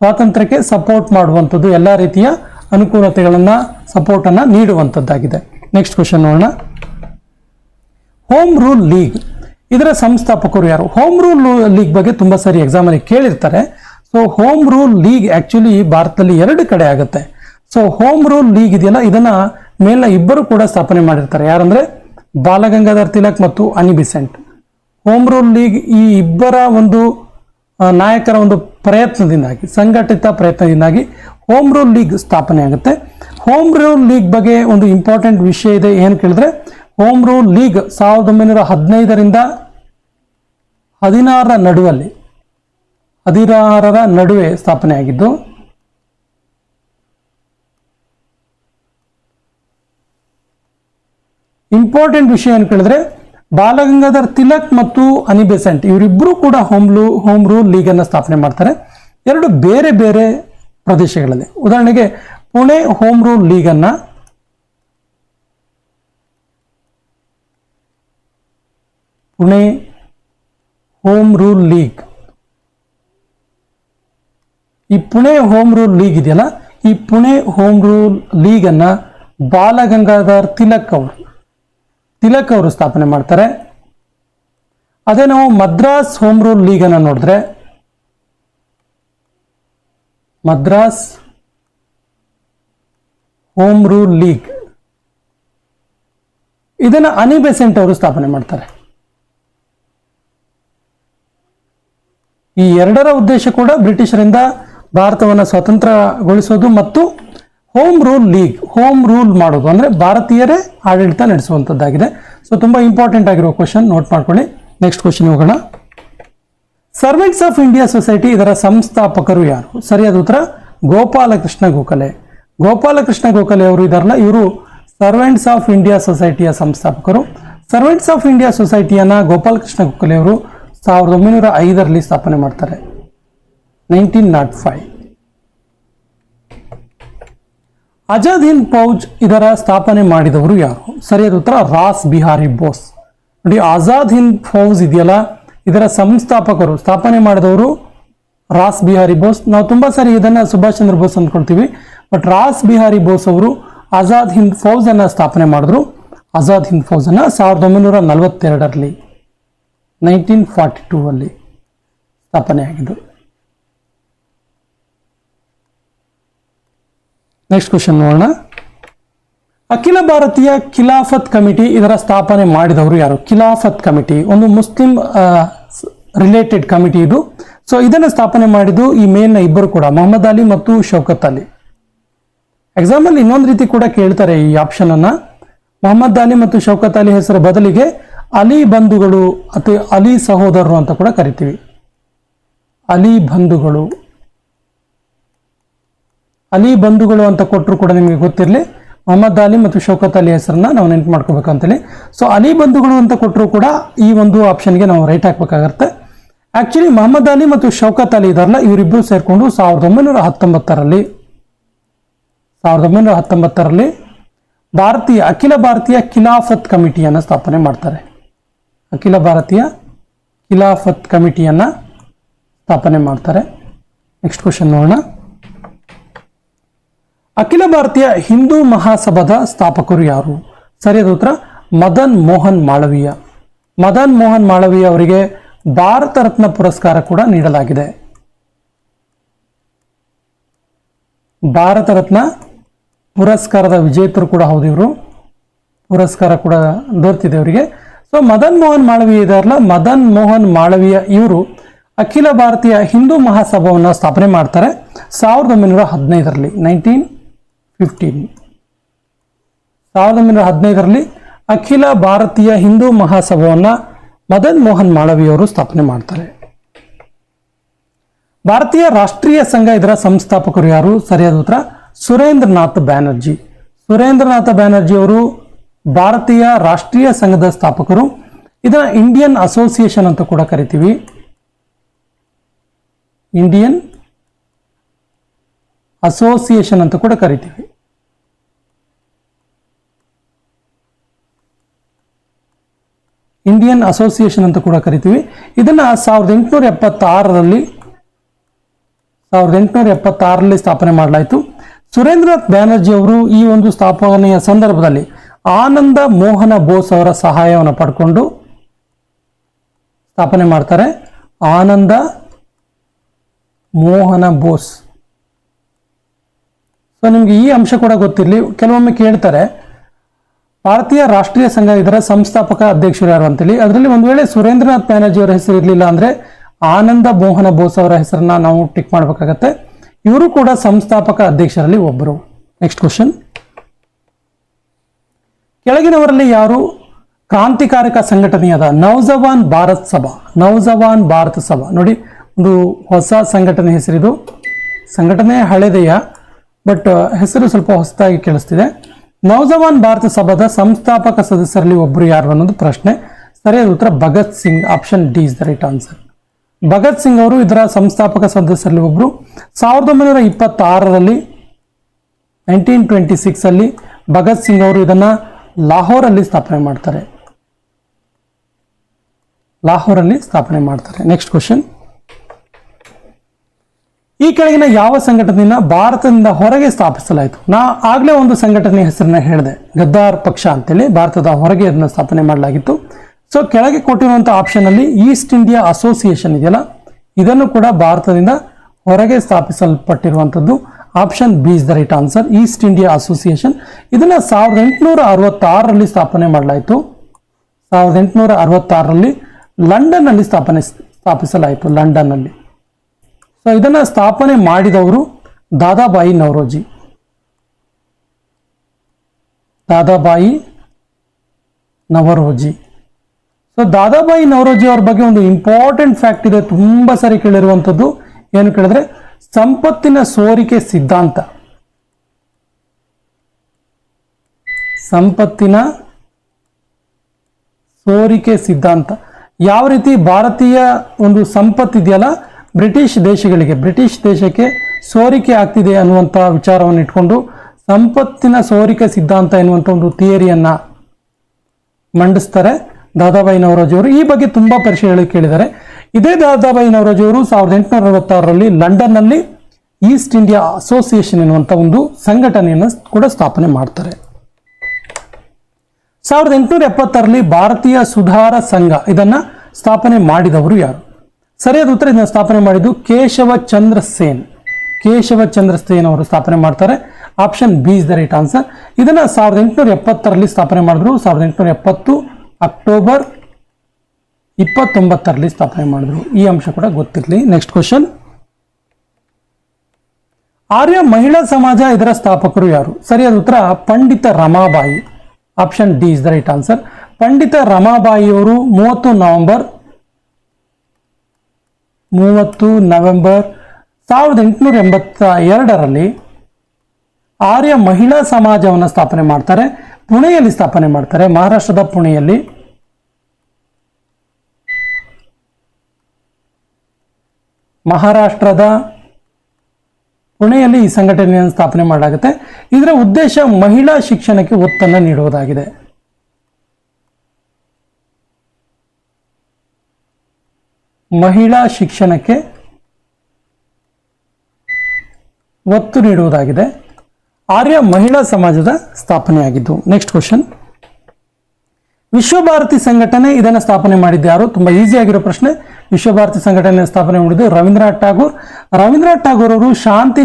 ಸ್ವಾತಂತ್ರ್ಯಕ್ಕೆ ಸಪೋರ್ಟ್ ಮಾಡುವಂಥದ್ದು, ಎಲ್ಲ ರೀತಿಯ ಅನುಕೂಲತೆಗಳನ್ನ ಸಪೋರ್ಟ್ ಅನ್ನ ನೀಡುವಂಥದ್ದಾಗಿದೆ. ನೆಕ್ಸ್ಟ್ ಕ್ವಶನ್ ನೋಡೋಣ. ಹೋಮ್ ರೂಲ್ ಲೀಗ್ ಇದರ ಸಂಸ್ಥಾಪಕರು ಯಾರು? ಹೋಮ್ ರೂಲ್ ಲೀಗ್ ಬಗ್ಗೆ ತುಂಬಾ ಸರಿ ಎಕ್ಸಾಮ್ ಅಲ್ಲಿ ಕೇಳಿರ್ತಾರೆ. So home rule league actually ಭಾರತದಲ್ಲಿ 2 ಕಡೆ ಆಗುತ್ತೆ. ಸೊ ಹೋಮ್ ರೂಲ್ ಲೀಗ್ ಇದೆಯಲ್ಲ, ಇದನ್ನ ಮೇಲಿನ ಇಬ್ಬರು ಕೂಡ ಸ್ಥಾಪನೆ ಮಾಡಿರ್ತಾರೆ. ಯಾರಂದ್ರೆ ಬಾಲಗಂಗಾಧರ್ ತಿಲಕ್ ಮತ್ತು ಅನಿ ಬೆಸೆಂಟ್. ಹೋಮ್ ರೂಲ್ ಲೀಗ್ ಈ ಇಬ್ಬರ ಒಂದು ನಾಯಕರ ಒಂದು ಪ್ರಯತ್ನದಿಂದಾಗಿ, ಸಂಘಟಿತ ಪ್ರಯತ್ನದಿಂದಾಗಿ ಹೋಮ್ ರೂಲ್ ಲೀಗ್ ಸ್ಥಾಪನೆ ಆಗುತ್ತೆ. ಹೋಮ್ ರೂಲ್ ಲೀಗ್ ಬಗ್ಗೆ ಒಂದು ಇಂಪಾರ್ಟೆಂಟ್ ವಿಷಯ ಇದೆ. ಏನು ಕೇಳಿದ್ರೆ, ಹೋಮ್ ರೂಲ್ ಲೀಗ್ 1915ರಿಂದ 16ರ ನಡುವೆ ಸ್ಥಾಪನೆ ಆಗಿದ್ದು, ಇಂಪಾರ್ಟೆಂಟ್ ವಿಷಯ ಏನು ಕೇಳಿದ್ರೆ, ಬಾಲಗಂಗಾಧರ್ ತಿಲಕ್ ಮತ್ತು ಅನಿ ಬೆಸೆಂಟ್ ಇವರಿಬ್ಬರು ಕೂಡ ಹೋಮ್ ರೂಲ್ ಲೀಗ್ ಅನ್ನ ಸ್ಥಾಪನೆ ಮಾಡ್ತಾರೆ. 2 ಬೇರೆ ಬೇರೆ ಪ್ರದೇಶಗಳಲ್ಲಿ. ಉದಾಹರಣೆಗೆ ಪುಣೆ ಹೋಮ್ ರೂಲ್ ಲೀಗ್ ಅನ್ನ ಪುಣೆ ಹೋಮ್ ರೂಲ್ ಲೀಗ್, ಈ ಪುಣೆ ಹೋಮ್ ರೂಲ್ ಲೀಗ್ ಇದೆಯಲ್ಲ, ಈ ಪುಣೆ ಹೋಮ್ ರೂಲ್ ಲೀಗ್ ಅನ್ನ ಬಾಲಗಂಗಾಧರ್ ತಿಲಕ್ ಅವರು ಸ್ಥಾಪನೆ ಮಾಡ್ತಾರೆ. ಅದೇ ನಾವು ಮದ್ರಾಸ್ ಹೋಮ್ ರೂಲ್ ಲೀಗ್ ಅನ್ನ ನೋಡಿದ್ರೆ, ಮದ್ರಾಸ್ ಹೋಮ್ ರೂಲ್ ಲೀಗ್ ಇದನ್ನ ಅನಿ ಬೆಸೆಂಟ್ ಅವರು ಸ್ಥಾಪನೆ ಮಾಡ್ತಾರೆ. ಈ 2ರ ಉದ್ದೇಶ ಕೂಡ ಬ್ರಿಟಿಷರಿಂದ ಭಾರತವನ್ನು ಸ್ವತಂತ್ರಗೊಳಿಸೋದು ಮತ್ತು home rule league, home rule ಮಾಡೋದು ಅಂದ್ರೆ ಭಾರತೀಯರೇ ಆಡಳಿತ ನಡೆಸುವಂತದ್ದಾಗಿದೆ. ಸೊ ತುಂಬಾ ಇಂಪಾರ್ಟೆಂಟ್ ಆಗಿರೋ ಕ್ವಶನ್, ನೋಟ್ ಮಾಡ್ಕೊಳ್ಳಿ. ನೆಕ್ಸ್ಟ್ ಕ್ವಶನ್ ಹೋಗೋಣ. ಸರ್ವೆಂಟ್ಸ್ ಆಫ್ ಇಂಡಿಯಾ ಸೊಸೈಟಿ ಇದರ ಸಂಸ್ಥಾಪಕರು ಯಾರು? ಸರಿಯಾದ ಉತ್ತರ ಗೋಪಾಲಕೃಷ್ಣ ಗೋಖಲೆ. ಗೋಪಾಲಕೃಷ್ಣ ಗೋಖಲೆ ಅವರು ಇದಾರಲ್ಲ, ಇವರು ಸರ್ವೆಂಟ್ಸ್ ಆಫ್ ಇಂಡಿಯಾ ಸೊಸೈಟಿಯ ಸಂಸ್ಥಾಪಕರು. ಸರ್ವೆಂಟ್ಸ್ ಆಫ್ ಇಂಡಿಯಾ ಸೊಸೈಟಿಯನ್ನ ಗೋಪಾಲಕೃಷ್ಣ ಗೋಖಲೆ ಅವರು 1905ರಲ್ಲಿ ಸ್ಥಾಪನೆ ಮಾಡ್ತಾರೆ, 1905. ಆಜಾದ್ ಹಿಂದ್ ಫೌಜ್ ಇದರ ಸ್ಥಾಪನೆ ಮಾಡಿದವರು ಯಾರು? ಸರಿಯಾದ ಉತ್ತರ ರಾಸ್ ಬಿಹಾರಿ ಬೋಸ್. ನೋಡಿ, ಆಜಾದ್ ಹಿಂದ್ ಫೌಜ್ ಇದೆಯಲ್ಲ, ಇದರ ಸಂಸ್ಥಾಪಕರು, ಸ್ಥಾಪನೆ ಮಾಡಿದವರು ರಾಸ್ ಬಿಹಾರಿ ಬೋಸ್. ನಾವು ತುಂಬಾ ಸಾರಿ ಇದನ್ನ ಸುಭಾಷ್ ಚಂದ್ರ ಬೋಸ್ ಅಂದ್ಕೊಳ್ತೀವಿ, ಬಟ್ ರಾಸ್ ಬಿಹಾರಿ ಬೋಸ್ ಅವರು ಆಜಾದ್ ಹಿಂದ್ ಫೌಜ್ ಅನ್ನ ಸ್ಥಾಪನೆ ಮಾಡಿದ್ರು. ಆಜಾದ್ ಹಿಂದ್ ಫೌಜ್ ಅನ್ನ 1942ರಲ್ಲಿ, 1942 ಅಲ್ಲಿ ಸ್ಥಾಪನೆ ಆಗಿದ್ದು. ನೆಕ್ಸ್ಟ್ ಕ್ವಶನ್ ನೋಡೋಣ. ಅಖಿಲ ಭಾರತೀಯ ಖಿಲಾಫತ್ ಕಮಿಟಿ ಇದರ ಸ್ಥಾಪನೆ ಮಾಡಿದವರು ಯಾರು? ಖಿಲಾಫತ್ ಕಮಿಟಿ ಒಂದು ಮುಸ್ಲಿಂ ರಿಲೇಟೆಡ್ ಕಮಿಟಿ ಇದು. ಸೊ ಇದನ್ನು ಸ್ಥಾಪನೆ ಮಾಡಿದ್ದು ಈ ಮೇಲಿನ ಇಬ್ಬರು ಕೂಡ, ಮೊಹಮ್ಮದ್ ಅಲಿ ಮತ್ತು ಶೌಕತ್ ಅಲಿ. ಎಕ್ಸಾಮ್ ಅಲ್ಲಿ ಇನ್ನೊಂದು ರೀತಿ ಕೂಡ ಕೇಳ್ತಾರೆ ಈ ಆಪ್ಷನ್ ಅನ್ನ. ಮೊಹಮ್ಮದ್ ಅಲಿ ಮತ್ತು ಶೌಕತ್ ಅಲಿ ಹೆಸರ ಬದಲಿಗೆ ಅಲಿ ಬಂಧುಗಳು ಅಥವಾ ಅಲಿ ಸಹೋದರರು ಅಂತ ಕೂಡ ಕರಿತೀವಿ. ಅಲಿ ಬಂಧುಗಳು ಅಂತ ಕೊಟ್ಟರು ಕೂಡ ನಿಮಗೆ ಗೊತ್ತಿರಲಿ, ಮೊಹಮ್ಮದ್ ಅಲಿ ಮತ್ತು ಶೌಕತ್ ಅಲಿ ಹೆಸರನ್ನ ನಾವು ನೆನಪು ಮಾಡ್ಕೋಬೇಕು ಅಂತೇಳಿ. ಸೊ ಅಲಿ ಬಂಧುಗಳು ಅಂತ ಕೊಟ್ಟರು ಕೂಡ ಈ ಒಂದು ಆಪ್ಷನ್ಗೆ ನಾವು ರೈಟ್ ಹಾಕ್ಬೇಕಾಗತ್ತೆ. ಆಕ್ಚುಲಿ ಮೊಹಮ್ಮದ್ ಅಲಿ ಮತ್ತು ಶೌಕತ್ ಅಲಿ ಇದಾರಲ್ಲ, ಇವರಿಬ್ಬರು ಸೇರ್ಕೊಂಡು 1919ರಲ್ಲಿ ಅಖಿಲ ಭಾರತೀಯ ಖಿಲಾಫತ್ ಕಮಿಟಿಯನ್ನು ಸ್ಥಾಪನೆ ಮಾಡ್ತಾರೆ. ಅಖಿಲ ಭಾರತೀಯ ಖಿಲಾಫತ್ ಕಮಿಟಿಯನ್ನ ಸ್ಥಾಪನೆ ಮಾಡ್ತಾರೆ. ನೆಕ್ಸ್ಟ್ ಕ್ವಶನ್ ನೋಡೋಣ. ಅಖಿಲ ಭಾರತೀಯ ಹಿಂದೂ ಮಹಾಸಭಾದ ಸ್ಥಾಪಕರು ಯಾರು? ಸರಿಯಾದ ಉತ್ತರ ಮದನ್ ಮೋಹನ್ ಮಾಳವೀಯ. ಮದನ್ ಮೋಹನ್ ಮಾಳವೀಯ ಅವರಿಗೆ ಭಾರತ ರತ್ನ ಪುರಸ್ಕಾರ ಕೂಡ ನೀಡಲಾಗಿದೆ. ಭಾರತ ರತ್ನ ಪುರಸ್ಕಾರದ ವಿಜೇತರು ಕೂಡ ಹೌದು ಇವರು. ಪುರಸ್ಕಾರ ಕೂಡ ದೊರೆತಿದೆ ಅವರಿಗೆ. ಸೊ ಸೊ ಮದನ್ ಮೋಹನ್ ಮಾಳವೀಯ ಇದಾರಲ್ಲ, ಮದನ್ ಮೋಹನ್ ಮಾಳವೀಯ ಇವರು ಅಖಿಲ ಭಾರತೀಯ ಹಿಂದೂ ಮಹಾಸಭಾವನ್ನು ಸ್ಥಾಪನೆ ಮಾಡ್ತಾರೆ 1915ರಲ್ಲಿ. 1915ರಲ್ಲಿ ಅಖಿಲ ಭಾರತೀಯ ಹಿಂದೂ ಮಹಾಸಭಾವನ್ನು ಮದನ್ ಮೋಹನ್ ಮಾಳವೀಯ ಅವರು ಸ್ಥಾಪನೆ ಮಾಡ್ತಾರೆ. ಭಾರತೀಯ ರಾಷ್ಟ್ರೀಯ ಸಂಘ ಇದರ ಸಂಸ್ಥಾಪಕರು ಯಾರು? ಸರಿಯಾದ ಉತ್ತರ ಸುರೇಂದ್ರನಾಥ್ ಬ್ಯಾನರ್ಜಿ. ಸುರೇಂದ್ರನಾಥ ಬ್ಯಾನರ್ಜಿ ಅವರು ಭಾರತೀಯ ರಾಷ್ಟ್ರೀಯ ಸಂಘದ ಸ್ಥಾಪಕರು. ಇದನ್ನ ಇಂಡಿಯನ್ ಅಸೋಸಿಯೇಷನ್ ಅಂತ ಕೂಡ ಕರಿತೀವಿ. ಇಂಡಿಯನ್ ಅಸೋಸಿಯೇಷನ್ ಅಂತ ಕೂಡ ಕರಿತೀವಿ. ಇಂಡಿಯನ್ ಅಸೋಸಿಯೇಷನ್ ಅಂತ ಕೂಡ ಕರಿತೀವಿ. ಇದನ್ನ 1876ರಲ್ಲಿ ಸ್ಥಾಪನೆ ಮಾಡಲಾಯಿತು. ಸುರೇಂದ್ರನಾಥ್ ಬ್ಯಾನರ್ಜಿ ಅವರು ಈ ಒಂದು ಸ್ಥಾಪನೆಯ ಸಂದರ್ಭದಲ್ಲಿ ಆನಂದ ಮೋಹನ ಬೋಸ್ ಅವರ ಸಹಾಯವನ್ನು ಪಡ್ಕೊಂಡು ಸ್ಥಾಪನೆ ಮಾಡ್ತಾರೆ. ಆನಂದ ಮೋಹನ ಬೋಸ್. ಸೊ ನಿಮ್ಗೆ ಈ ಅಂಶ ಕೂಡ ಗೊತ್ತಿರಲಿ, ಕೆಲವೊಮ್ಮೆ ಕೇಳ್ತಾರೆ ಭಾರತೀಯ ರಾಷ್ಟ್ರೀಯ ಸಂಘ ಇದರ ಸಂಸ್ಥಾಪಕ ಅಧ್ಯಕ್ಷರು ಯಾರು ಅಂತೇಳಿ. ಅದರಲ್ಲಿ ಒಂದು ವೇಳೆ ಸುರೇಂದ್ರನಾಥ್ ಬ್ಯಾನರ್ಜಿ ಅವರ ಹೆಸರು ಇರಲಿಲ್ಲ ಅಂದ್ರೆ ಆನಂದ ಮೋಹನ ಬೋಸ್ ಅವರ ಹೆಸರನ್ನ ನಾವು ಟಿಕ್ ಮಾಡಬೇಕಾಗತ್ತೆ. ಇವರು ಕೂಡ ಸಂಸ್ಥಾಪಕ ಅಧ್ಯಕ್ಷರಲ್ಲಿ ಒಬ್ಬರು. ನೆಕ್ಸ್ಟ್ ಕ್ವಶನ್, ಕೆಳಗಿನವರಲ್ಲಿ ಯಾರು ಕ್ರಾಂತಿಕಾರಕ ಸಂಘಟನೆಯಾದ ನವಜವಾನ್ ಭಾರತ್ ಸಭಾ? ನವಜವಾನ್ ಭಾರತ ಸಭಾ ನೋಡಿ, ಒಂದು ಹೊಸ ಸಂಘಟನೆ ಹೆಸರಿದು. ಸಂಘಟನೆ ಹಳೆದೆಯ, ಬಟ್ ಹೆಸರು ಸ್ವಲ್ಪ ಹೊಸದಾಗಿ ಕೇಳಿಸ್ತಿದೆ. ನವಜವಾನ್ ಭಾರತ ಸಭಾದ ಸಂಸ್ಥಾಪಕ ಸದಸ್ಯರಲ್ಲಿ ಒಬ್ಬರು ಯಾರು ಅನ್ನೋದು ಪ್ರಶ್ನೆ. ಸರಿಯಾದ ಉತ್ತರ Bhagat Singh. Option D is the right answer. Bhagat Singh ಅವರು ಇದರ ಸಂಸ್ಥಾಪಕ ಸದಸ್ಯರಲ್ಲಿ ಒಬ್ಬರು. 1926ರಲ್ಲಿ 1926 ಭಗತ್ ಸಿಂಗ್ ಅವರು ಇದನ್ನ ಲಾಹೋರಲ್ಲಿ ಸ್ಥಾಪನೆ ಮಾಡ್ತಾರೆ. ನೆಕ್ಸ್ಟ್ ಕ್ವಶನ್, ಈ ಕೆಳಗಿನ ಯಾವ ಸಂಘಟನೆಯನ್ನ ಭಾರತದಿಂದ ಹೊರಗೆ ಸ್ಥಾಪಿಸಲಾಯಿತು? ನಾ ಆಗ್ಲೇ ಒಂದು ಸಂಘಟನೆ ಹೆಸರನ್ನ ಹೇಳಿದೆ, ಗದ್ದಾರ್ ಪಕ್ಷ ಅಂತೇಳಿ. ಭಾರತದ ಹೊರಗೆ ಅದನ್ನ ಸ್ಥಾಪನೆ ಮಾಡಲಾಗಿತ್ತು. ಸೊ ಕೆಳಗೆ ಕೊಟ್ಟಿರುವಂತಹ ಆಪ್ಷನ್ ಅಲ್ಲಿ ಈಸ್ಟ್ ಇಂಡಿಯಾ ಅಸೋಸಿಯೇಷನ್ ಇದೆಯಲ್ಲ, ಇದನ್ನು ಕೂಡ ಭಾರತದಿಂದ ಹೊರಗೆ ಸ್ಥಾಪಿಸಲ್ಪಟ್ಟಿರುವಂತದ್ದು. Option B is the right answer, east India association. ಇದನ್ನ 1866ರಲ್ಲಿ ಸ್ಥಾಪನೆ ಮಾಡಲಾಯಿತು. 1866ರಲ್ಲಿ ಲಂಡನ್ ಅಲ್ಲಿ ಸ್ಥಾಪಿಸಲಾಯಿತು, ಲಂಡನ್ ಅಲ್ಲಿ. ಸೊ ಇದನ್ನ ಸ್ಥಾಪನೆ ಮಾಡಿದವರು ದಾದಾಬಾಯಿ ನವರೋಜಿ. ಸೊ ದಾದಾಬಾಯಿ ನವರೋಜಿ ಅವ್ರ ಬಗ್ಗೆ ಒಂದು ಇಂಪಾರ್ಟೆಂಟ್ ಫ್ಯಾಕ್ಟ್ ಇದೆ, ತುಂಬಾ ಸರಿ ಕೇಳಿರುವಂಥದ್ದು. ಏನು ಕೇಳಿದ್ರೆ ಸಂಪತ್ತಿನ ಸೋರಿಕೆ ಸಿದ್ಧಾಂತ. ಸಂಪತ್ತಿನ ಸೋರಿಕೆ ಸಿದ್ಧಾಂತ ಯಾವ ರೀತಿ ಭಾರತೀಯ ಒಂದು ಸಂಪತ್ತಿದೆಯಲ್ಲ ಬ್ರಿಟಿಷ್ ದೇಶಕ್ಕೆ ಸೋರಿಕೆ ಆಗ್ತಿದೆ ಅನ್ನುವಂಥ ವಿಚಾರವನ್ನು ಇಟ್ಕೊಂಡು ಸಂಪತ್ತಿನ ಸೋರಿಕೆ ಸಿದ್ಧಾಂತ ಎನ್ನುವಂಥ ಒಂದು ಥಿಯರಿಯನ್ನ ಮಂಡಿಸ್ತಾರೆ ದಾದಾಬಾಯಿ ನವರೋಜಿ ಅವರು. ಈ ಬಗ್ಗೆ ತುಂಬಾ ಪರೀಕ್ಷೆಗಳು ಕೇಳಿದ್ದಾರೆ. ಇದೇ ದಾದಾಬಾಯಿ ನವರೋಜಿ ಅವರು 1866ರಲ್ಲಿ ಲಂಡನ್ನಲ್ಲಿ ಈಸ್ಟ್ ಇಂಡಿಯಾ ಅಸೋಸಿಯೇಷನ್ ಎನ್ನುವಂಥ ಒಂದು ಸಂಘಟನೆಯನ್ನು ಕೂಡ ಸ್ಥಾಪನೆ ಮಾಡ್ತಾರೆ. 1870ರಲ್ಲಿ ಭಾರತೀಯ ಸುಧಾರ ಸಂಘ ಇದನ್ನ ಸ್ಥಾಪನೆ ಮಾಡಿದವರು ಯಾರು? ಸರಿಯಾದ ಉತ್ತರ, ಇದನ್ನು ಸ್ಥಾಪನೆ ಮಾಡಿದ್ದು ಕೇಶವ ಚಂದ್ರ ಸೇನ್ ಅವರು ಸ್ಥಾಪನೆ ಮಾಡ್ತಾರೆ. Option B is the right answer. ಇದನ್ನ 1870ರಲ್ಲಿ ಸ್ಥಾಪನೆ ಮಾಡಿದ್ರು. 1870 ಅಕ್ಟೋಬರ್ 29ರಲ್ಲಿ ಸ್ಥಾಪನೆ ಮಾಡಿದ್ರು. ಈ ಅಂಶ ಕೂಡ ಗೊತ್ತಿರಲಿ. ನೆಕ್ಸ್ಟ್ ಕ್ವಶನ್, ಆರ್ಯ ಮಹಿಳಾ ಸಮಾಜ ಇದರ ಸ್ಥಾಪಕರು ಯಾರು? ಸರಿಯಾದ ಉತ್ತರ Pandita Ramabai. Option D is the right answer. Pandita Ramabai ಅವರು 30 ನವೆಂಬರ್ 1882ರಲ್ಲಿ ಆರ್ಯ ಮಹಿಳಾ ಸಮಾಜವನ್ನು ಸ್ಥಾಪನೆ ಮಾಡ್ತಾರೆ. ಪುಣೆಯಲ್ಲಿ ಸ್ಥಾಪನೆ ಮಾಡ್ತಾರೆ, ಮಹಾರಾಷ್ಟ್ರದ ಪುಣೆಯಲ್ಲಿ. ಈ ಸಂಘಟನೆಯನ್ನು ಸ್ಥಾಪನೆ ಮಾಡಲಾಗುತ್ತೆ. ಇದರ ಉದ್ದೇಶ ಮಹಿಳಾ ಶಿಕ್ಷಣಕ್ಕೆ ಒತ್ತನ್ನು ನೀಡುವುದಾಗಿದೆ. ಮಹಿಳಾ ಶಿಕ್ಷಣಕ್ಕೆ ಒತ್ತು ನೀಡುವುದಾಗಿದೆ. ಆರ್ಯ ಮಹಿಳಾ ಸಮಾಜದ ಸ್ಥಾಪನೆಯಾಗಿದ್ದು. ನೆಕ್ಸ್ಟ್ ಕ್ವಶನ್, ವಿಶ್ವಭಾರತಿ ಸಂಘಟನೆ ಇದನ್ನು ಸ್ಥಾಪನೆ ಮಾಡಿದ್ದು ಯಾರು? ತುಂಬಾ ಈಸಿ ಆಗಿರೋ ಪ್ರಶ್ನೆ. ವಿಶ್ವಭಾರತಿ ಸಂಘಟನೆ ಸ್ಥಾಪನೆ ಮಾಡಿದ್ದು ರವೀಂದ್ರನಾಥ್ ಠಾಗೂರ್ ಅವರು ಶಾಂತಿ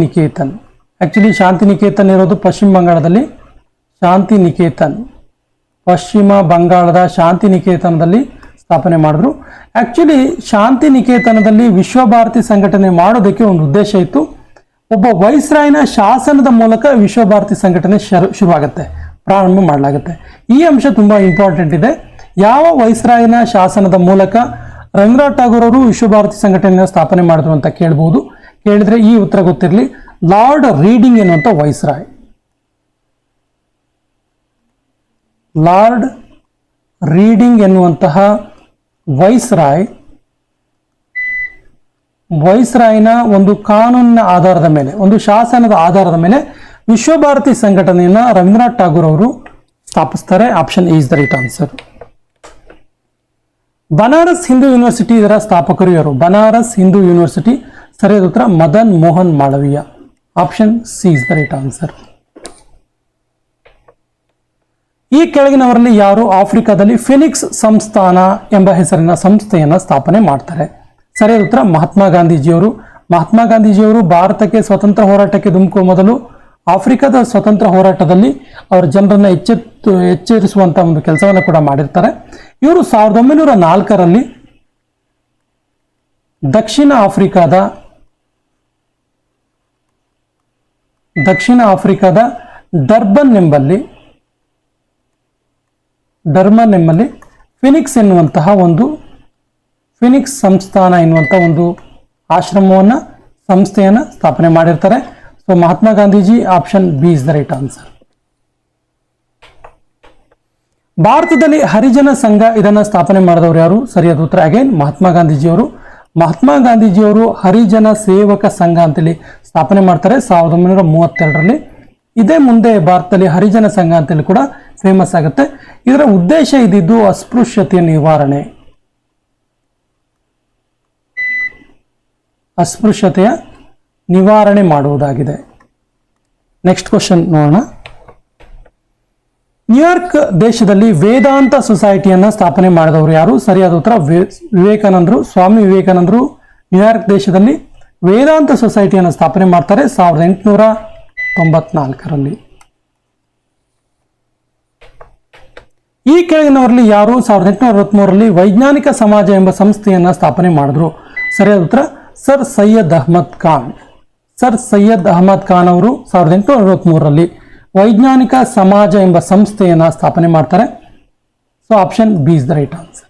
ನಿಕೇತನ್ ಆಕ್ಚುಲಿ ಶಾಂತಿ ನಿಕೇತನ್ ಇರೋದು ಪಶ್ಚಿಮ ಬಂಗಾಳದಲ್ಲಿ. ಶಾಂತಿನಿಕೇತನ್, ಪಶ್ಚಿಮ ಬಂಗಾಳದ ಶಾಂತಿನಿಕೇತನದಲ್ಲಿ ಸ್ಥಾಪನೆ ಮಾಡಿದ್ರು. ಆ್ಯಕ್ಚುಲಿ ಶಾಂತಿನಿಕೇತನದಲ್ಲಿ ವಿಶ್ವಭಾರತಿ ಸಂಘಟನೆ ಮಾಡೋದಕ್ಕೆ ಒಂದು ಉದ್ದೇಶ ಇತ್ತು. ಒಬ್ಬ ವೈಸ್ರಾಯ್ನ ಶಾಸನದ ಮೂಲಕ ವಿಶ್ವಭಾರತಿ ಸಂಘಟನೆ ಶುರುವಾಗುತ್ತೆ, ಪ್ರಾರಂಭ ಮಾಡಲಾಗುತ್ತೆ. ಈ ಅಂಶ ತುಂಬ ಇಂಪಾರ್ಟೆಂಟ್ ಇದೆ. ಯಾವ ವೈಸ್ರಾಯ್ನ ಶಾಸನದ ಮೂಲಕ ರವೀಂದ್ರನಾಥ್ ಟಾಗೋರ್ ಅವರು ವಿಶ್ವಭಾರತಿ ಸಂಘಟನೆಯನ್ನು ಸ್ಥಾಪನೆ ಮಾಡಿದ್ರು ಅಂತ ಕೇಳಬಹುದು. ಕೇಳಿದ್ರೆ ಈ ಉತ್ತರ ಗೊತ್ತಿರಲಿ, ಲಾರ್ಡ್ ರೀಡಿಂಗ್ ಎನ್ನುವಂಥ ವೈಸ್ರಾಯ್. ಲಾರ್ಡ್ ರೀಡಿಂಗ್ ಎನ್ನುವಂತಹ ವೈಸ್ರಾಯ್ನ ಒಂದು ಕಾನೂನಿನ ಆಧಾರದ ಮೇಲೆ, ಒಂದು ಶಾಸನದ ಆಧಾರದ ಮೇಲೆ ವಿಶ್ವಭಾರತಿ ಸಂಘಟನೆಯನ್ನು ರವೀಂದ್ರನಾಥ್ ಟಾಗೋರ್ ಅವರು ಸ್ಥಾಪಿಸ್ತಾರೆ. Option is the right answer. Banaras Hindu university ಇದರ ಸ್ಥಾಪಕರು ಯಾರು? ಬನಾರಸ್ ಹಿಂದೂ ಯೂನಿವರ್ಸಿಟಿ, ಸರಿಯಾದ ಉತ್ತರ Madan Mohan Malaviya. Option C is the right answer. ಈ ಕೆಳಗಿನವರಲ್ಲಿ ಯಾರು ಆಫ್ರಿಕಾದಲ್ಲಿ ಫಿನಿಕ್ಸ್ ಸಂಸ್ಥಾನ ಎಂಬ ಹೆಸರಿನ ಸಂಸ್ಥೆಯನ್ನು ಸ್ಥಾಪನೆ ಮಾಡ್ತಾರೆ? ಸರಿಯಾದ ಉತ್ತರ ಮಹಾತ್ಮ ಗಾಂಧೀಜಿಯವರು. ಮಹಾತ್ಮ ಗಾಂಧೀಜಿಯವರು ಭಾರತಕ್ಕೆ ಸ್ವತಂತ್ರ ಹೋರಾಟಕ್ಕೆ ಧುಮುಕುವ ಮೊದಲು ಆಫ್ರಿಕಾದ ಸ್ವತಂತ್ರ ಹೋರಾಟದಲ್ಲಿ ಅವರ ಜನರನ್ನು ಎಚ್ಚರಿಸುವಂಥ ಒಂದು ಕೆಲಸವನ್ನು ಕೂಡ ಮಾಡಿರ್ತಾರೆ. ಇವರು 1904ರಲ್ಲಿ ದಕ್ಷಿಣ ಆಫ್ರಿಕಾದ ಡರ್ಬನ್ ಎಂಬಲ್ಲಿ ಫಿನಿಕ್ಸ್ ಸಂಸ್ಥಾನ ಎನ್ನುವಂಥ ಒಂದು ಆಶ್ರಮವನ್ನು, ಸಂಸ್ಥೆಯನ್ನು ಸ್ಥಾಪನೆ ಮಾಡಿರ್ತಾರೆ. So Mahatma Gandhiji, option B is the right answer. ಭಾರತದಲ್ಲಿ ಹರಿಜನ ಸಂಘ ಇದನ್ನು ಸ್ಥಾಪನೆ ಮಾಡಿದವರು ಯಾರು? ಸರಿಯಾದ ಉತ್ತರ ಅಗೇನ್ ಮಹಾತ್ಮ ಗಾಂಧೀಜಿಯವರು. ಮಹಾತ್ಮ ಗಾಂಧೀಜಿಯವರು ಹರಿಜನ ಸೇವಕ ಸಂಘ ಅಂತೇಳಿ ಸ್ಥಾಪನೆ ಮಾಡ್ತಾರೆ 1932ರಲ್ಲಿ. ಇದೇ ಮುಂದೆ ಭಾರತದಲ್ಲಿ ಹರಿಜನ ಸಂಘ ಅಂತೇಳಿ ಕೂಡ ಫೇಮಸ್ ಆಗುತ್ತೆ. ಇದರ ಉದ್ದೇಶ ಇದ್ದಿದ್ದು ಅಸ್ಪೃಶ್ಯತೆಯ ನಿವಾರಣೆ ಮಾಡುವುದಾಗಿದೆ. ನೆಕ್ಸ್ಟ್ ಕ್ವಶನ್ ನೋಡೋಣ. ನ್ಯೂಯಾರ್ಕ್ ದೇಶದಲ್ಲಿ ವೇದಾಂತ ಸೊಸೈಟಿಯನ್ನು ಸ್ಥಾಪನೆ ಮಾಡಿದವರು ಯಾರು? ಸರಿಯಾದ ಉತ್ತರ ವಿವೇಕಾನಂದರು. ಸ್ವಾಮಿ ವಿವೇಕಾನಂದರು ನ್ಯೂಯಾರ್ಕ್ ದೇಶದಲ್ಲಿ ವೇದಾಂತ ಸೊಸೈಟಿಯನ್ನು ಸ್ಥಾಪನೆ ಮಾಡ್ತಾರೆ 1894ರಲ್ಲಿ. ಈ ಕೆಳಗಿನವರಲ್ಲಿ ಯಾರು 1863ರಲ್ಲಿ ವೈಜ್ಞಾನಿಕ ಸಮಾಜ ಎಂಬ ಸಂಸ್ಥೆಯನ್ನು ಸ್ಥಾಪನೆ ಮಾಡಿದ್ರು? ಸರಿಯಾದ ಉತ್ತರ ಸರ್ ಸೈಯದ್ ಅಹ್ಮದ್ ಖಾನ್ ಅವರು 1863ರಲ್ಲಿ ವೈಜ್ಞಾನಿಕ ಸಮಾಜ ಎಂಬ ಸಂಸ್ಥೆಯನ್ನು ಸ್ಥಾಪನೆ ಮಾಡ್ತಾರೆ. So option B is the right answer.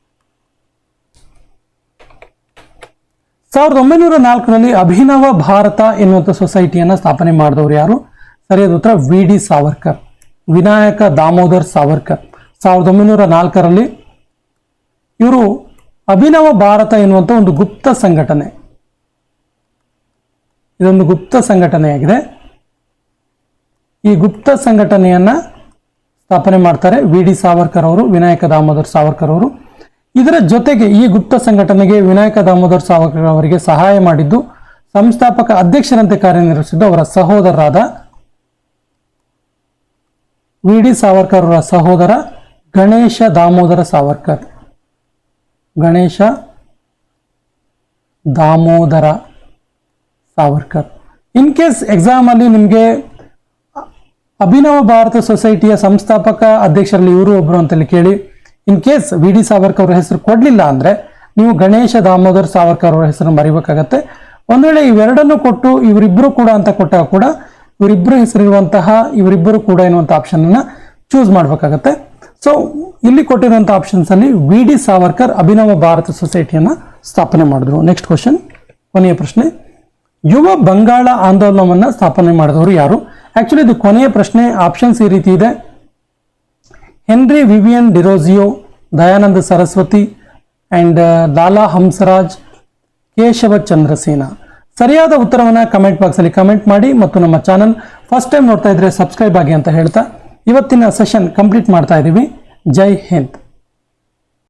1904ರಲ್ಲಿ ಅಭಿನವ ಭಾರತ ಎನ್ನುವಂಥ ಸೊಸೈಟಿಯನ್ನು ಸ್ಥಾಪನೆ ಮಾಡಿದವರು ಯಾರು? ಸರಿಯಾದ ಉತ್ತರ ವಿ ಡಿ ಸಾವರ್ಕರ್, ವಿನಾಯಕ ದಾಮೋದರ್ ಸಾವರ್ಕರ್. 1904ರಲ್ಲಿ ಇವರು ಅಭಿನವ ಭಾರತ ಎನ್ನುವಂಥ ಒಂದು ಗುಪ್ತ ಸಂಘಟನೆ, ಇದೊಂದು ಗುಪ್ತ ಸಂಘಟನೆಯಾಗಿದೆ. ಈ ಗುಪ್ತ ಸಂಘಟನೆಯನ್ನ ಸ್ಥಾಪನೆ ಮಾಡ್ತಾರೆ ವಿ ಡಿ ಸಾವರ್ಕರ್ ಅವರು, ವಿನಾಯಕ ದಾಮೋದರ್ ಸಾವರ್ಕರ್ ಅವರು. ಇದರ ಜೊತೆಗೆ ಈ ಗುಪ್ತ ಸಂಘಟನೆಗೆ ವಿನಾಯಕ ದಾಮೋದರ್ ಸಾವರ್ಕರ್ ಅವರಿಗೆ ಸಹಾಯ ಮಾಡಿದ್ದು, ಸಂಸ್ಥಾಪಕ ಅಧ್ಯಕ್ಷರಂತೆ ಕಾರ್ಯನಿರ್ವಹಿಸಿದ್ದು ಅವರ ಸಹೋದರರಾದ ವಿ ಡಿ ಸಾವರ್ಕರ್ ಅವರ ಸಹೋದರ Ganesh Damodar Savarkar. In case exam ಅಲ್ಲಿ ನಿಮಗೆ ಅಭಿನವ ಭಾರತ ಸೊಸೈಟಿಯ ಸಂಸ್ಥಾಪಕ ಅಧ್ಯಕ್ಷರಲ್ಲಿ ಇವರು ಒಬ್ಬರು ಅಂತೇಳಿ ಕೇಳಿ, in case we D Savarkar ಅವರ ಹೆಸರು ಕೊಡಲಿಲ್ಲ ಅಂದರೆ ನೀವು ಗಣೇಶ ದಾಮೋದರ್ ಸಾವರ್ಕರ್ ಅವರ ಹೆಸರನ್ನು ಬರೀಬೇಕಾಗತ್ತೆ. ಒಂದು ವೇಳೆ ಇವೆರಡನ್ನು ಕೊಟ್ಟು ಇವರಿಬ್ಬರು ಕೂಡ ಅಂತ ಕೊಟ್ಟಾಗ ಕೂಡ ಇವರಿಬ್ಬರು ಹೆಸರಿರುವಂತಹ ಇವರಿಬ್ಬರು ಕೂಡ ಎನ್ನುವಂಥ ಆಪ್ಷನನ್ನು ಚೂಸ್ ಮಾಡಬೇಕಾಗತ್ತೆ. ಸೊ ಇಲ್ಲಿ ಕೊಟ್ಟಿರುವಂಥ ಆಪ್ಷನ್ಸ್ ಅಲ್ಲಿ ವಿ ಡಿ ಸಾವರ್ಕರ್ ಅಭಿನವ ಭಾರತ ಸೊಸೈಟಿಯನ್ನು ಸ್ಥಾಪನೆ ಮಾಡಿದ್ರು. ನೆಕ್ಸ್ಟ್ ಕ್ವಶನ್, ಕೊನೆಯ ಪ್ರಶ್ನೆ. ಯುವ ಬಂಗಾಳ ಆಂದೋಲನವನ್ನು ಸ್ಥಾಪನೆ ಮಾಡಿದವರು ಯಾರು? ಆಕ್ಚುಲಿ ಇದು ಕೊನೆಯ ಪ್ರಶ್ನೆ. ಆಪ್ಷನ್ಸ್ ಈ ರೀತಿ ಇದೆ: Henry Vivian Derozio, Dayananda Saraswati and Lala Hansraj, Keshav Chandrasen. ಸರಿಯಾದ ಉತ್ತರವನ್ನು ಕಮೆಂಟ್ ಬಾಕ್ಸಲ್ಲಿ ಕಮೆಂಟ್ ಮಾಡಿ ಮತ್ತು ನಮ್ಮ ಚಾನಲ್ ಫಸ್ಟ್ ಟೈಮ್ ನೋಡ್ತಾ ಇದ್ರೆ ಸಬ್ಸ್ಕ್ರೈಬ್ ಆಗಿ ಅಂತ ಹೇಳ್ತಾ ಇವತ್ತಿನ ಸೆಷನ್ ಕಂಪ್ಲೀಟ್ ಮಾಡ್ತಾ ಇದ್ದೀವಿ. ಜೈ ಹಿಂದ್.